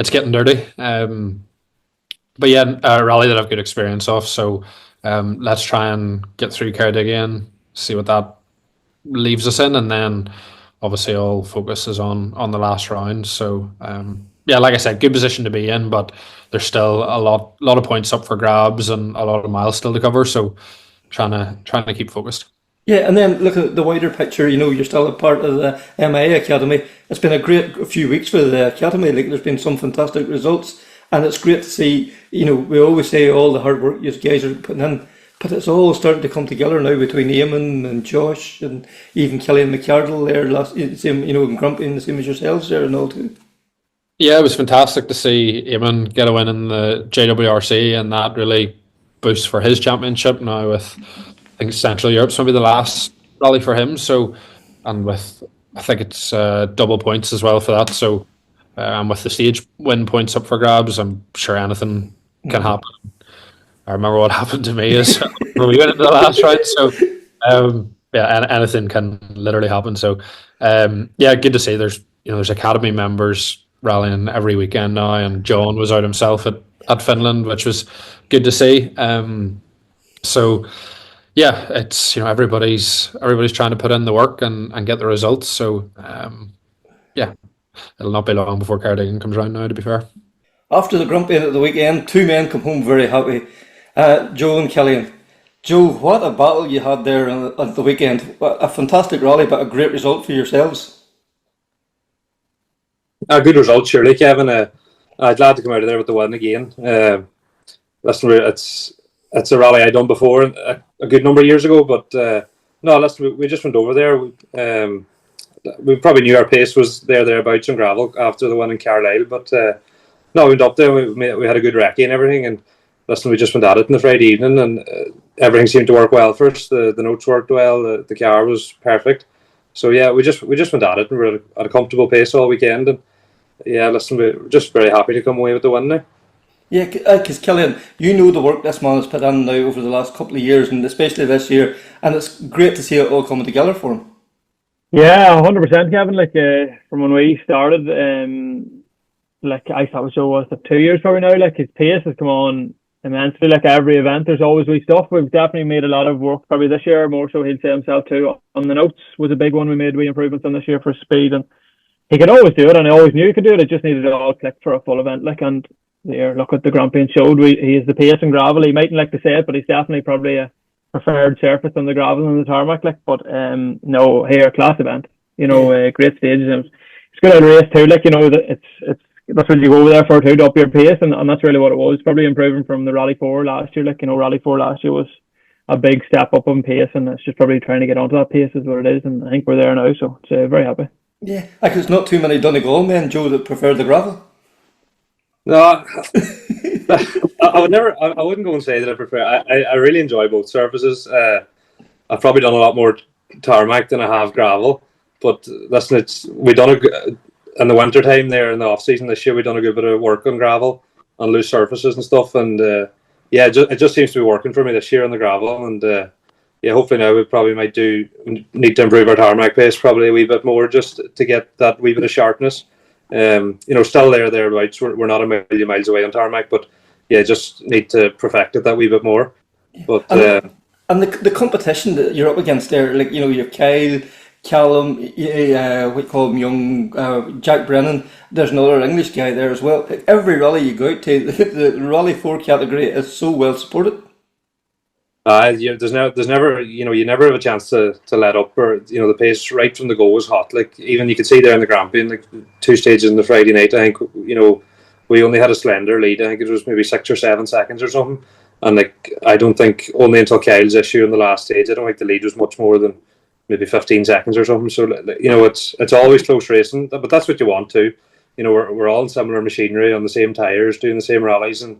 getting dirty. But yeah, a rally that I've good experience of. So let's try and get through Ceredigion, see what that leaves us in, and then obviously all focus is on the last round. So like I said, good position to be in, but there's still a lot of points up for grabs and a lot of miles still to cover. So trying to keep focused. Yeah,
and then look at the wider picture. You're still a part of the MA Academy. It's been a great few weeks for the Academy. There's been some fantastic results, and it's great to see. We always say all the hard work you guys are putting in, but it's all starting to come together now between Eamon and Josh and even Kelly and McArdle there. Same, and Grampian, the same as yourselves there and all too.
Yeah, it was fantastic to see Eamon get a win in the JWRC, and that really boost for his championship now with, I think Central Europe's maybe the last rally for him. So, and with, I think it's double points as well for that. So, and with the stage win points up for grabs, I'm sure anything can happen. I remember what happened to me is when we went into the last round. So, anything can literally happen. So, good to see there's Academy members rallying every weekend now, and John was out himself at Finland, which was good to see. It's everybody's trying to put in the work and get the results. So it'll not be long before Ceredigion comes around now, to be fair.
After the Grampian at the weekend, 2 men come home very happy. Joe and Killian. Joe, what a battle you had there at the weekend. A fantastic rally, but a great result for yourselves.
A good result, surely, Kevin. Glad to come out of there with the win again. Listen, it's a rally I'd done before a good number of years ago, but we just went over there. we probably knew our pace was thereabouts on gravel after the one in Carlisle, but no, we went up there. We had a good recce and everything, and listen, we just went at it on the Friday evening, and everything seemed to work well for us. The notes worked well. The car was perfect. So yeah, we just went at it, and we were at a comfortable pace all weekend. And yeah, listen, we're just very happy to come away with the win now.
Yeah, because Killian, you know the work this man has put in now over the last couple of years, and especially this year, and it's great to see it all coming together for him.
Yeah, 100%, Kevin. Like from when we started, like I thought it was 2 years probably now. Like his pace has come on immensely. Like every event, there's always wee stuff. We've definitely made a lot of work probably this year, more so he'll say himself too. On the notes was a big one. We made wee improvements on this year for speed, and he could always do it, and I always knew he could do it. It just needed it all clicked for a full event. Like, and there, look at the Grampian showed. He is the pace and gravel. He mightn't like to say it, but he's definitely probably a preferred surface on the gravel and the tarmac. Like, but no, here class event. You know, great stages. And it's good at a race too. Like, you know, it's that's what you go over there for too, to up your pace, and that's really what it was. Probably improving from the Rally 4 last year. Like, you know, Rally 4 last year was a big step up on pace, and it's just probably trying to get onto that pace is what it is, and I think we're there now, so it's very happy.
Yeah, like it's not too many Donegal men, Joe, that prefer the gravel.
No, I would never. I wouldn't go and say that I prefer. I really enjoy both surfaces. I've probably done a lot more tarmac than I have gravel, but listen, we done in the winter time there in the off season this year. We done a good bit of work on gravel on loose surfaces and stuff, and yeah, it just seems to be working for me this year on the gravel, and yeah, hopefully now we probably need to improve our tarmac pace probably a wee bit more just to get that wee bit of sharpness. You know, still thereabouts. We're not a million miles away on tarmac, but yeah, just need to perfect it that wee bit more. But
and the competition that you're up against there, like, you know, you've Kyle, Callum, we call him young, Jack Brennan. There's another English guy there as well. Every rally you go out to, the Rally 4 category is so well supported.
There's never, you know, you never have a chance to let up, or, you know, the pace right from the go was hot. Like, even you could see there in the Grampian, like 2 stages on the Friday night, I think, you know, we only had a slender lead. I think it was maybe 6 or 7 seconds or something. And like, I don't think only until Kyle's issue in the last stage, I don't think the lead was much more than maybe 15 seconds or something. So, you know, it's always close racing, but that's what you want to. You know, we're all in similar machinery on the same tyres, doing the same rallies, and,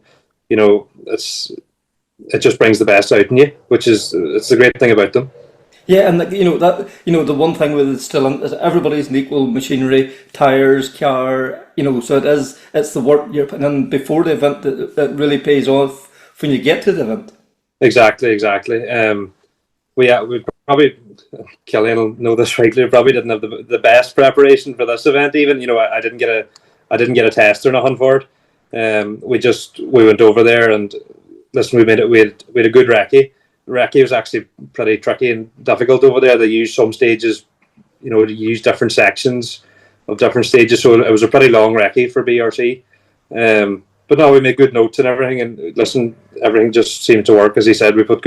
you know, it just brings the best out in you, which is it's the great thing about them.
Yeah, and you know that, you know, the one thing with it still is everybody's an equal machinery, tires, car, you know, so it's the work you're putting in before the event that really pays off when you get to the event. Exactly.
We probably, Killian will know this rightly, we probably didn't have the best preparation for this event. Even, you know, I didn't get a test or nothing for it. We went over there and listen, we had a good recce. Recce was actually pretty tricky and difficult over there. They used some stages, you know, to use different sections of different stages, so it was a pretty long recce for BRC. But no, we made good notes and everything, and listen, everything just seemed to work. As he said, we put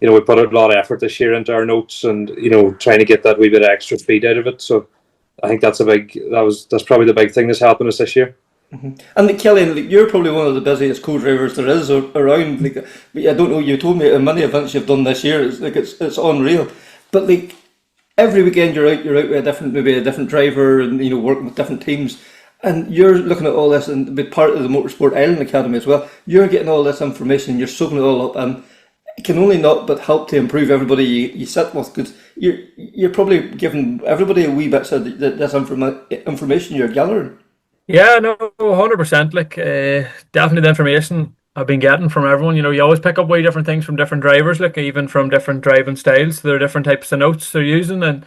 a lot of effort this year into our notes, and, you know, trying to get that wee bit of extra speed out of it. So I think that's probably the big thing that's helping us this year.
Mm-hmm. And Kelly, you're probably one of the busiest co-drivers there is around. Like, I don't know, you told me how many events you've done this year. It's unreal. But like every weekend you're out with a different driver, and, you know, working with different teams. And you're looking at all this and be part of the Motorsport Ireland Academy as well. You're getting all this information, you're soaking it all up, and it can only not but help to improve everybody you sit with, because you're probably giving everybody a wee bit of this information you're gathering.
Yeah, no, 100%. Like, definitely the information I've been getting from everyone. You know, you always pick up way different things from different drivers, like even from different driving styles. There are different types of notes they're using, and,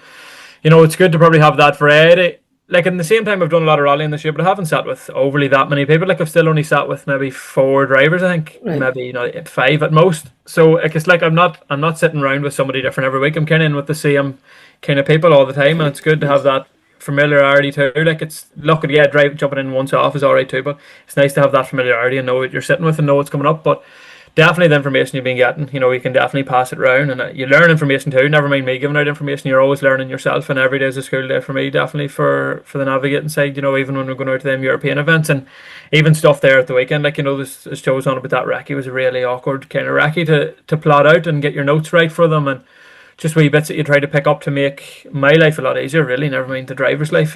you know, it's good to probably have that variety. Like, in the same time, I've done a lot of rallying this year, but I haven't sat with overly that many people. Like, I've still only sat with maybe 4 drivers, I think, right. Maybe, you know, 5 at most. So like, it's like I'm not sitting around with somebody different every week. I'm kind of in with the same kind of people all the time, and it's good to have that familiarity too. Like, it's lucky, yeah, jumping in once off is alright too, but it's nice to have that familiarity and know what you're sitting with and know what's coming up. But definitely the information you've been getting, you know, you can definitely pass it around, and you learn information too. Never mind me giving out information, you're always learning yourself, and every day is a school day for me, definitely for the navigating side. You know, even when we're going out to them European events, and even stuff there at the weekend, like, you know, this shows on about that recce was a really awkward kind of recce to plot out and get your notes right for them, and just wee bits that you try to pick up to make my life a lot easier, really, never mind the driver's life,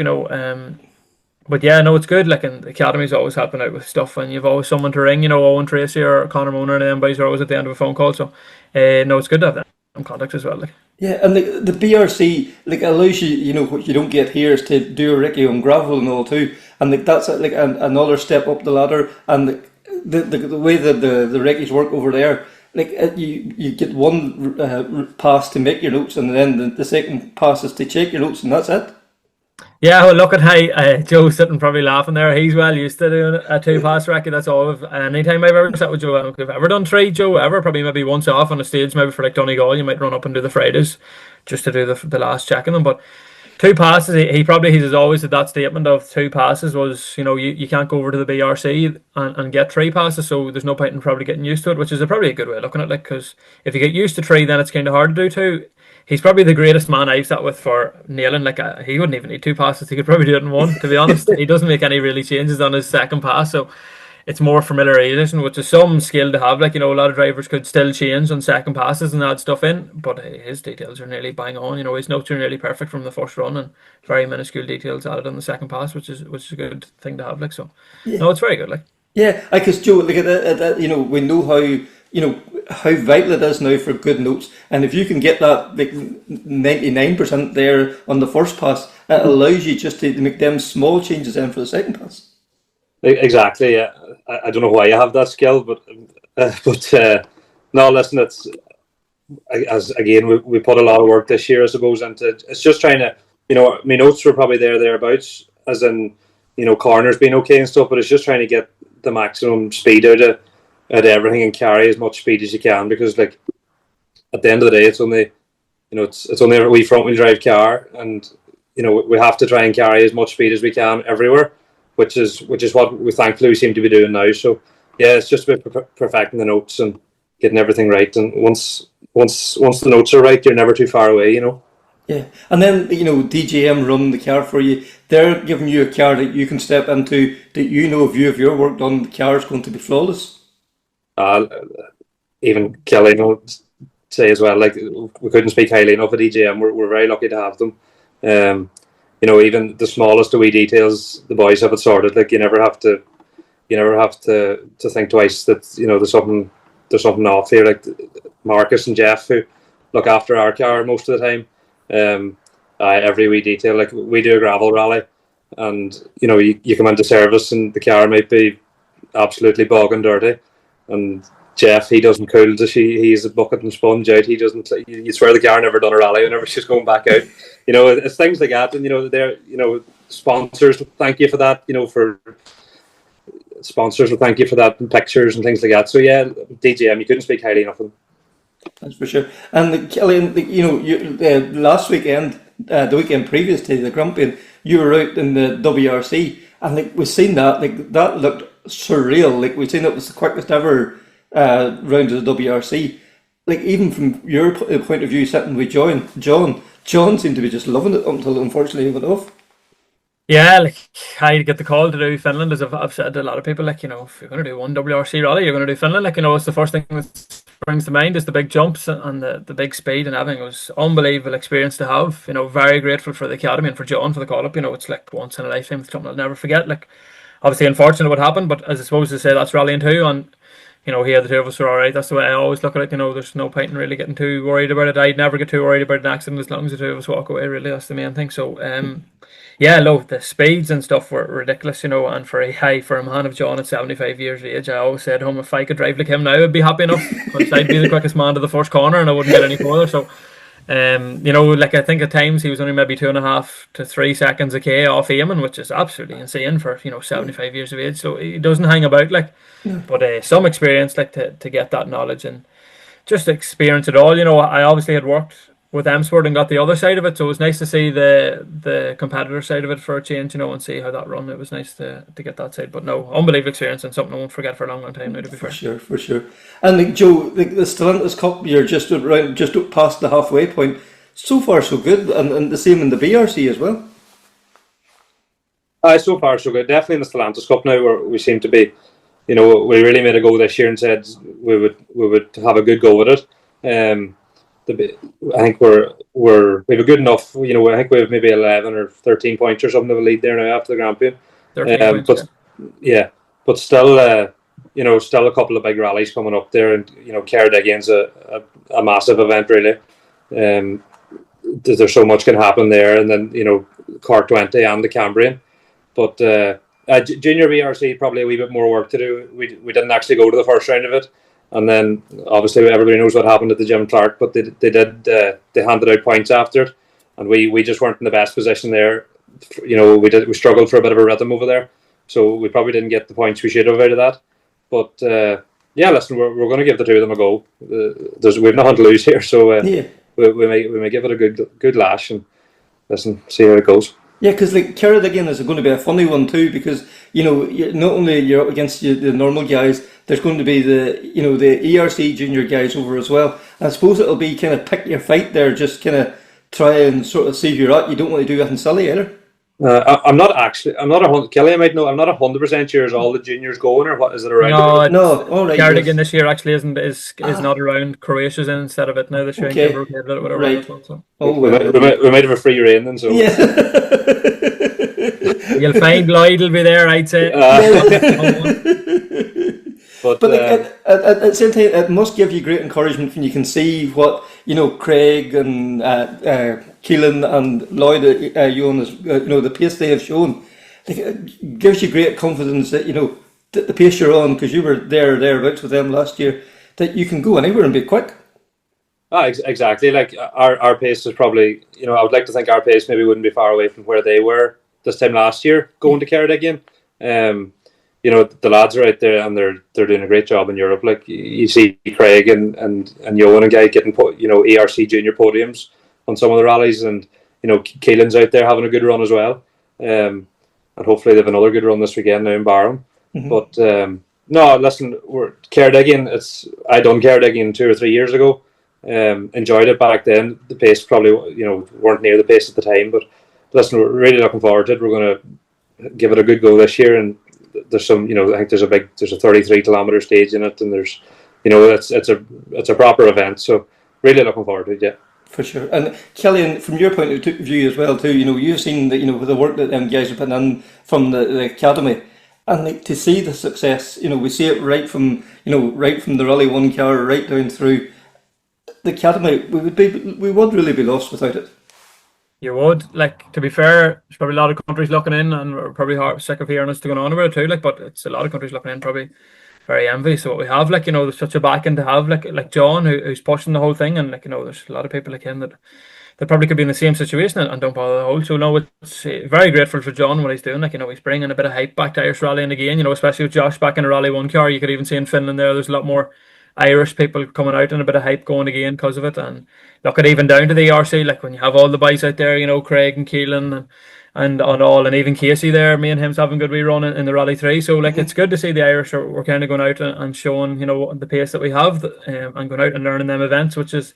but yeah, no, it's good. Like, and the academy's always helping out with stuff, and you've always someone to ring. Owen Tracy or Conor Mona and them boys are always at the end of a phone call. So, no, it's good to have them in contact as well. Like,
yeah, and the BRC allows you, what you don't get here is to do a recce on gravel and all too, and that's another step up the ladder. And the way that the recce's work over there, you get one pass to make your notes, and then the second pass is to check your notes, and that's it.
yeah, well, look at how Joe's sitting probably laughing there. He's well used to doing a 2-pass record. That's all. Anytime I've ever sat with Joe, I don't think I've ever done 3, Joe, ever. Probably maybe once off on a stage, maybe for Donegal, you might run up and do the Fridays just to do the last check in them. But 2 passes, he's always had that statement of 2 passes was, you can't go over to the BRC and get 3 passes, so there's no point in probably getting used to it, which is probably a good way of looking at it, because if you get used to 3, then it's kind of hard to do 2. He's probably the greatest man I've sat with for nailing. He wouldn't even need 2 passes. He could probably do it in 1, to be honest. He doesn't make any really changes on his second pass, so it's more familiarization, which is some skill to have. A lot of drivers could still change on second passes and add stuff in, but his details are nearly bang on. His notes are nearly perfect from the first run, and very minuscule details added on the second pass, which is a good thing to have. No, it's very good.
Yeah, because Joe, we know how vital it is now for good notes, and if you can get that 99% there on the first pass, it allows you just to make them small changes in for the second pass.
Exactly. Yeah, I don't know why you have that skill, but no, listen, it's again we put a lot of work this year, I suppose, into it's just trying to my notes were probably thereabouts, as in corners being okay and stuff, but it's just trying to get the maximum speed out of everything and carry as much speed as you can, because at the end of the day it's only it's only a wee front wheel drive car, and we have to try and carry as much speed as we can everywhere, which is what we thankfully seem to be doing now. So yeah, it's just about perfecting the notes and getting everything right, and once the notes are right, you're never too far away.
Yeah, and then DJM run the car for you. They're giving you a car that you can step into, that if you have your work done, the car is going to be flawless.
Even Kelly will say as well, we couldn't speak highly enough of DJM. We're very lucky to have them. Even the smallest of wee details, the boys have it sorted. You never have to think twice that there's something off here. Marcus and Jeff, who look after our car most of the time, every wee detail. We do a gravel rally, and you come into service and the car might be absolutely bogging dirty, and Jeff, he doesn't cool he's a bucket and sponge out. He doesn't. You swear the car never done a rally whenever she's going back out. It's things like that, and they're sponsors will thank you for that. For sponsors will thank you for that, and pictures and things like that. So yeah, DJM, you couldn't speak highly enough of them.
That's for sure. And Kelly, last weekend, the weekend previous to the Grampian, you were out in the WRC, and we've seen that that looked surreal. We've seen it was the quickest ever round of the WRC. Even from your point of view, sitting with John seemed to be just loving it until unfortunately he went off.
Yeah, I get the call to do Finland, as I've said to a lot of people, if you're going to do one WRC rally, you're going to do Finland. It's the first thing that springs to mind is the big jumps and the big speed and everything. It was unbelievable experience to have. Very grateful for the academy and for John for the call up. It's once in a lifetime, it's something I'll never forget. Obviously unfortunate what happened, but as I suppose to say, that's rallying too, and here the 2 of us were alright. That's the way I always look at it. There's no point in really getting too worried about it. I'd never get too worried about an accident as long as the 2 of us walk away, really. That's the main thing. So the speeds and stuff were ridiculous, and for a man of John at 75 years of age, I always said to him, if I could drive like him now, I'd be happy enough, because I'd be the quickest man to the first corner and I wouldn't get any further. So I think at times he was only maybe 2.5 to 3 seconds a K off aiming, which is absolutely insane for 75 years of age. So he doesn't hang about but some experience to get that knowledge and just experience it all. I obviously had worked with M-Sport and got the other side of it, so it was nice to see the competitor side of it for a change, and see how that run. It was nice to get that side, but no, unbelievable experience and something I won't forget for a long, long time now, to be fair.
For sure. And Joe, the Stelantis Cup, you're just past the halfway point. So far so good, and the same in the BRC as well.
So far so good. Definitely in the Stelantis Cup now, where we seem to be, we really made a go this year and said we would have a good go with it. I think we have a good enough. You know, I think we have maybe 11 or 13 points or something of a lead there now after the Grampian.
13 points,
but still, you know, still a couple of big rallies coming up there, and you know, Ceredigian's a massive event really. There's so much can happen there, and then you know, Cork 20 and the Cambrian, but Junior BRC probably a wee bit more work to do. We didn't actually go to the first round of it, and then obviously everybody knows what happened at the Jim Clark, but they handed out points after it, and we just weren't in the best position there. You know, we struggled for a bit of a rhythm over there, so we probably didn't get the points we should have out of that. But yeah, listen, we're going to give the two of them a go. We've nothing to lose here, so we may give it a good lash and listen, see how it goes.
Yeah, because like Ceredigian is going to be a funny one too, because you know, not only you're up against the normal guys, there's going to be the ERC junior guys over as well. And I suppose it'll be kind of pick your fight there, just kind of try and sort of see who you're at. You don't want to do anything silly either.
I'm not 100%. Kelly, I might know. I'm not 100% sure. Is all the juniors going, or what is it around?
No. All right.
Ceredigian this year actually is not around. Croatia's in instead of it now this year.
Okay.
Right. So.
We might have a free reign then. So
yeah.
You'll find Lloyd will be there, I'd say.
But at the same time, it must give you great encouragement when you can see what, you know, Craig and Keelan and Lloyd, the pace they have shown. It gives you great confidence that, you know, that the pace you're on, because you were thereabouts with them last year, that you can go anywhere and be quick.
Exactly. Like our pace is probably, you know, I would like to think our pace maybe wouldn't be far away from where they were this time last year going to Ceredigian. You know, the lads are out there and they're doing a great job in Europe. Like you see Craig and Johan and Guy getting ERC junior podiums on some of the rallies, and you know, Keelan's out there having a good run as well. And hopefully they have another good run this weekend now in Barham. Mm-hmm. But no, listen, Ceredigian. I done Ceredigian 2 or 3 years ago. Enjoyed it back then. The pace probably, you know, weren't near the pace at the time, but listen, we're really looking forward to it. We're going to give it a good go this year, and there's some, you know, I think there's a 33 kilometer stage in it, and there's, you know, it's a proper event. So really looking forward to it. Yeah.
For sure. And Kelly, from your point of view as well too, you know, you've seen that, you know, with the work that them guys are putting in from the academy, and like to see the success, you know, we see it right from the Rally 1 car right down through the academy. We would really be lost without it.
You would. Like, to be fair, there's probably a lot of countries looking in, and we're probably sick of hearing us going on about it too. Like, but it's a lot of countries looking in, probably very envious of what we have. Like, you know, there's such a backing to have. Like John, who's pushing the whole thing, and like, you know, there's a lot of people like him that probably could be in the same situation and don't bother the whole. So no, it's very grateful for John what he's doing. Like, you know, he's bringing a bit of hype back to Irish rallying again. You know, especially with Josh back in a Rally 1 car. You could even see in Finland there's a lot more Irish people coming out and a bit of hype going again because of it. And look at even down to the ERC, like when you have all the boys out there, you know, Craig and Keelan and all, and even Casey there, me and him's having a good wee run in the Rally 3. So like, it's good to see the Irish we're kind of going out and showing, you know, the pace that we have, and going out and learning them events, which is,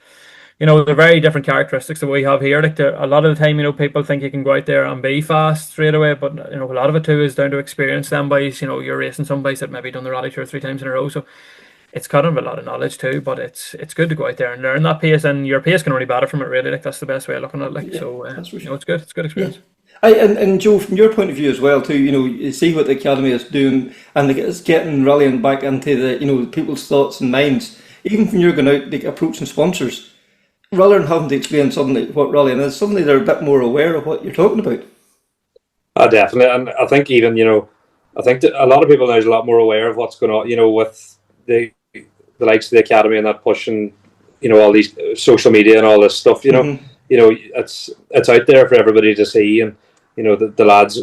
you know, they're very different characteristics that we have here. Like, a lot of the time, you know, people think you can go out there and be fast straight away, but you know, a lot of it too is down to experience. Them boys, you know, you're racing some boys that maybe done the Rally 2 or 3 times in a row, so it's kind of a lot of knowledge too. But it's good to go out there and learn that pace, and your pace can only better from it, really. Like, that's the best way of looking at it. Like, yeah, so you know, it's good. It's a good experience.
Yeah. And Joe, from your point of view as well too, you know, you see what the academy is doing, and it's getting rallying back into the, you know, people's thoughts and minds. Even when you're going out, like, approaching sponsors, rather than having to explain suddenly what rallying is, suddenly they're a bit more aware of what you're talking about.
Definitely, and I think even, you know, I think that a lot of people now is a lot more aware of what's going on, you know, with the likes of the academy and that pushing, you know, all these social media and all this stuff. You know,
Mm-hmm.
you know, it's out there for everybody to see, and you know, the lads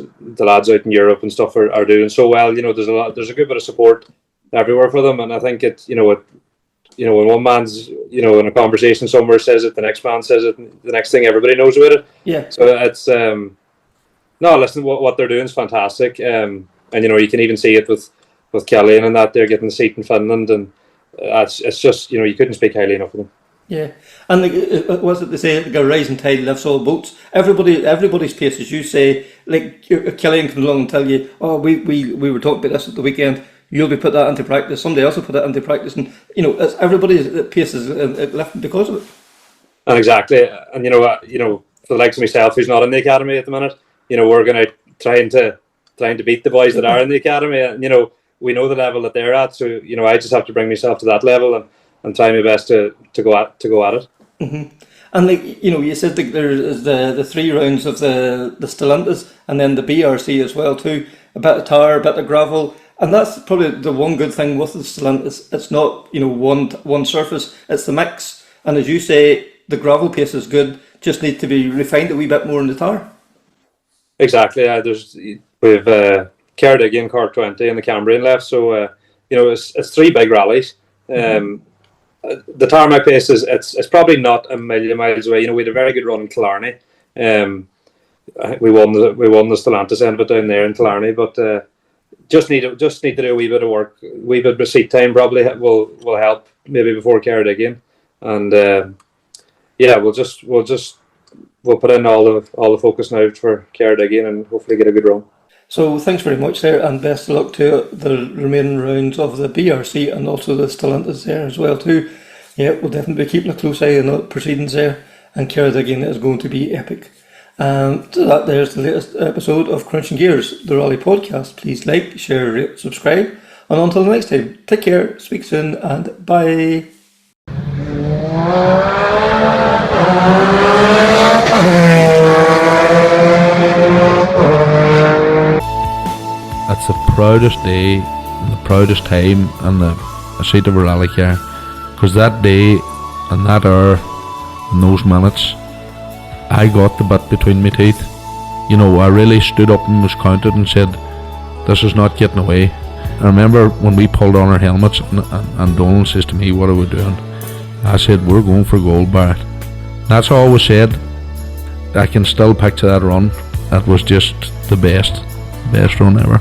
out in Europe and stuff are doing so well. You know, there's a good bit of support everywhere for them, and I think when one man's, you know, in a conversation somewhere says it, the next man says it, and the next thing everybody knows about it.
Yeah.
So it's no, listen, what they're doing is fantastic, and you know, you can even see it with Kelly and that they're getting the seat in Finland, and it's just, you know, you couldn't speak highly enough of them.
Yeah, and like, was it they say, like, a rising tide lifts all boats? Everybody's pace, as you say. Like, Kelly comes along and tell you, oh, we were talking about this at the weekend. You'll be put that into practice. Somebody else will put that into practice, and you know, everybody's pace is lifting because of it.
And exactly, and for the likes of myself, who's not in the academy at the minute, we're going to trying to beat the boys that are in the academy, and we know the level that they're at. So I just have to bring myself to that level and try my best to go at it.
Mm-hmm. And you said that there's the 3 rounds of the Stelantis and then the BRC as well too. A bit of tar, a bit of gravel, and that's probably the one good thing with the Stelantis. It's not one surface; it's the mix. And as you say, the gravel pace is good. Just need to be refined a wee bit more in the tar.
Exactly. We've Cardigan, Cork 20, and the Cambrian left. So it's 3 big rallies. The tarmac pace it's probably not a million miles away. We had a very good run in Killarney. We won the Stelantis end of it down there in Killarney, but just need to do a wee bit of work. A wee bit of seat time probably will help maybe before Cardigan, and we'll put in all the focus now for Cardigan and hopefully get a good run.
So thanks very much there, and best of luck to the remaining rounds of the BRC and also the Stelantis there as well too. Yeah, we'll definitely be keeping a close eye on the proceedings there, and Cardigan is going to be epic. And so there's the latest episode of Crunching Gears, the Rally podcast. Please like, share, rate, subscribe, and until the next time, take care, speak soon, and bye.
That's the proudest day and the proudest time and the seat of a rally car, because that day and that hour and those minutes I got the bit between my teeth. I really stood up and was counted and said, this is not getting away. I remember when we pulled on our helmets and Donald says to me, what are we doing? I said, we're going for gold, Barrett. That's all we said. I can still picture that run. That was just the best run ever.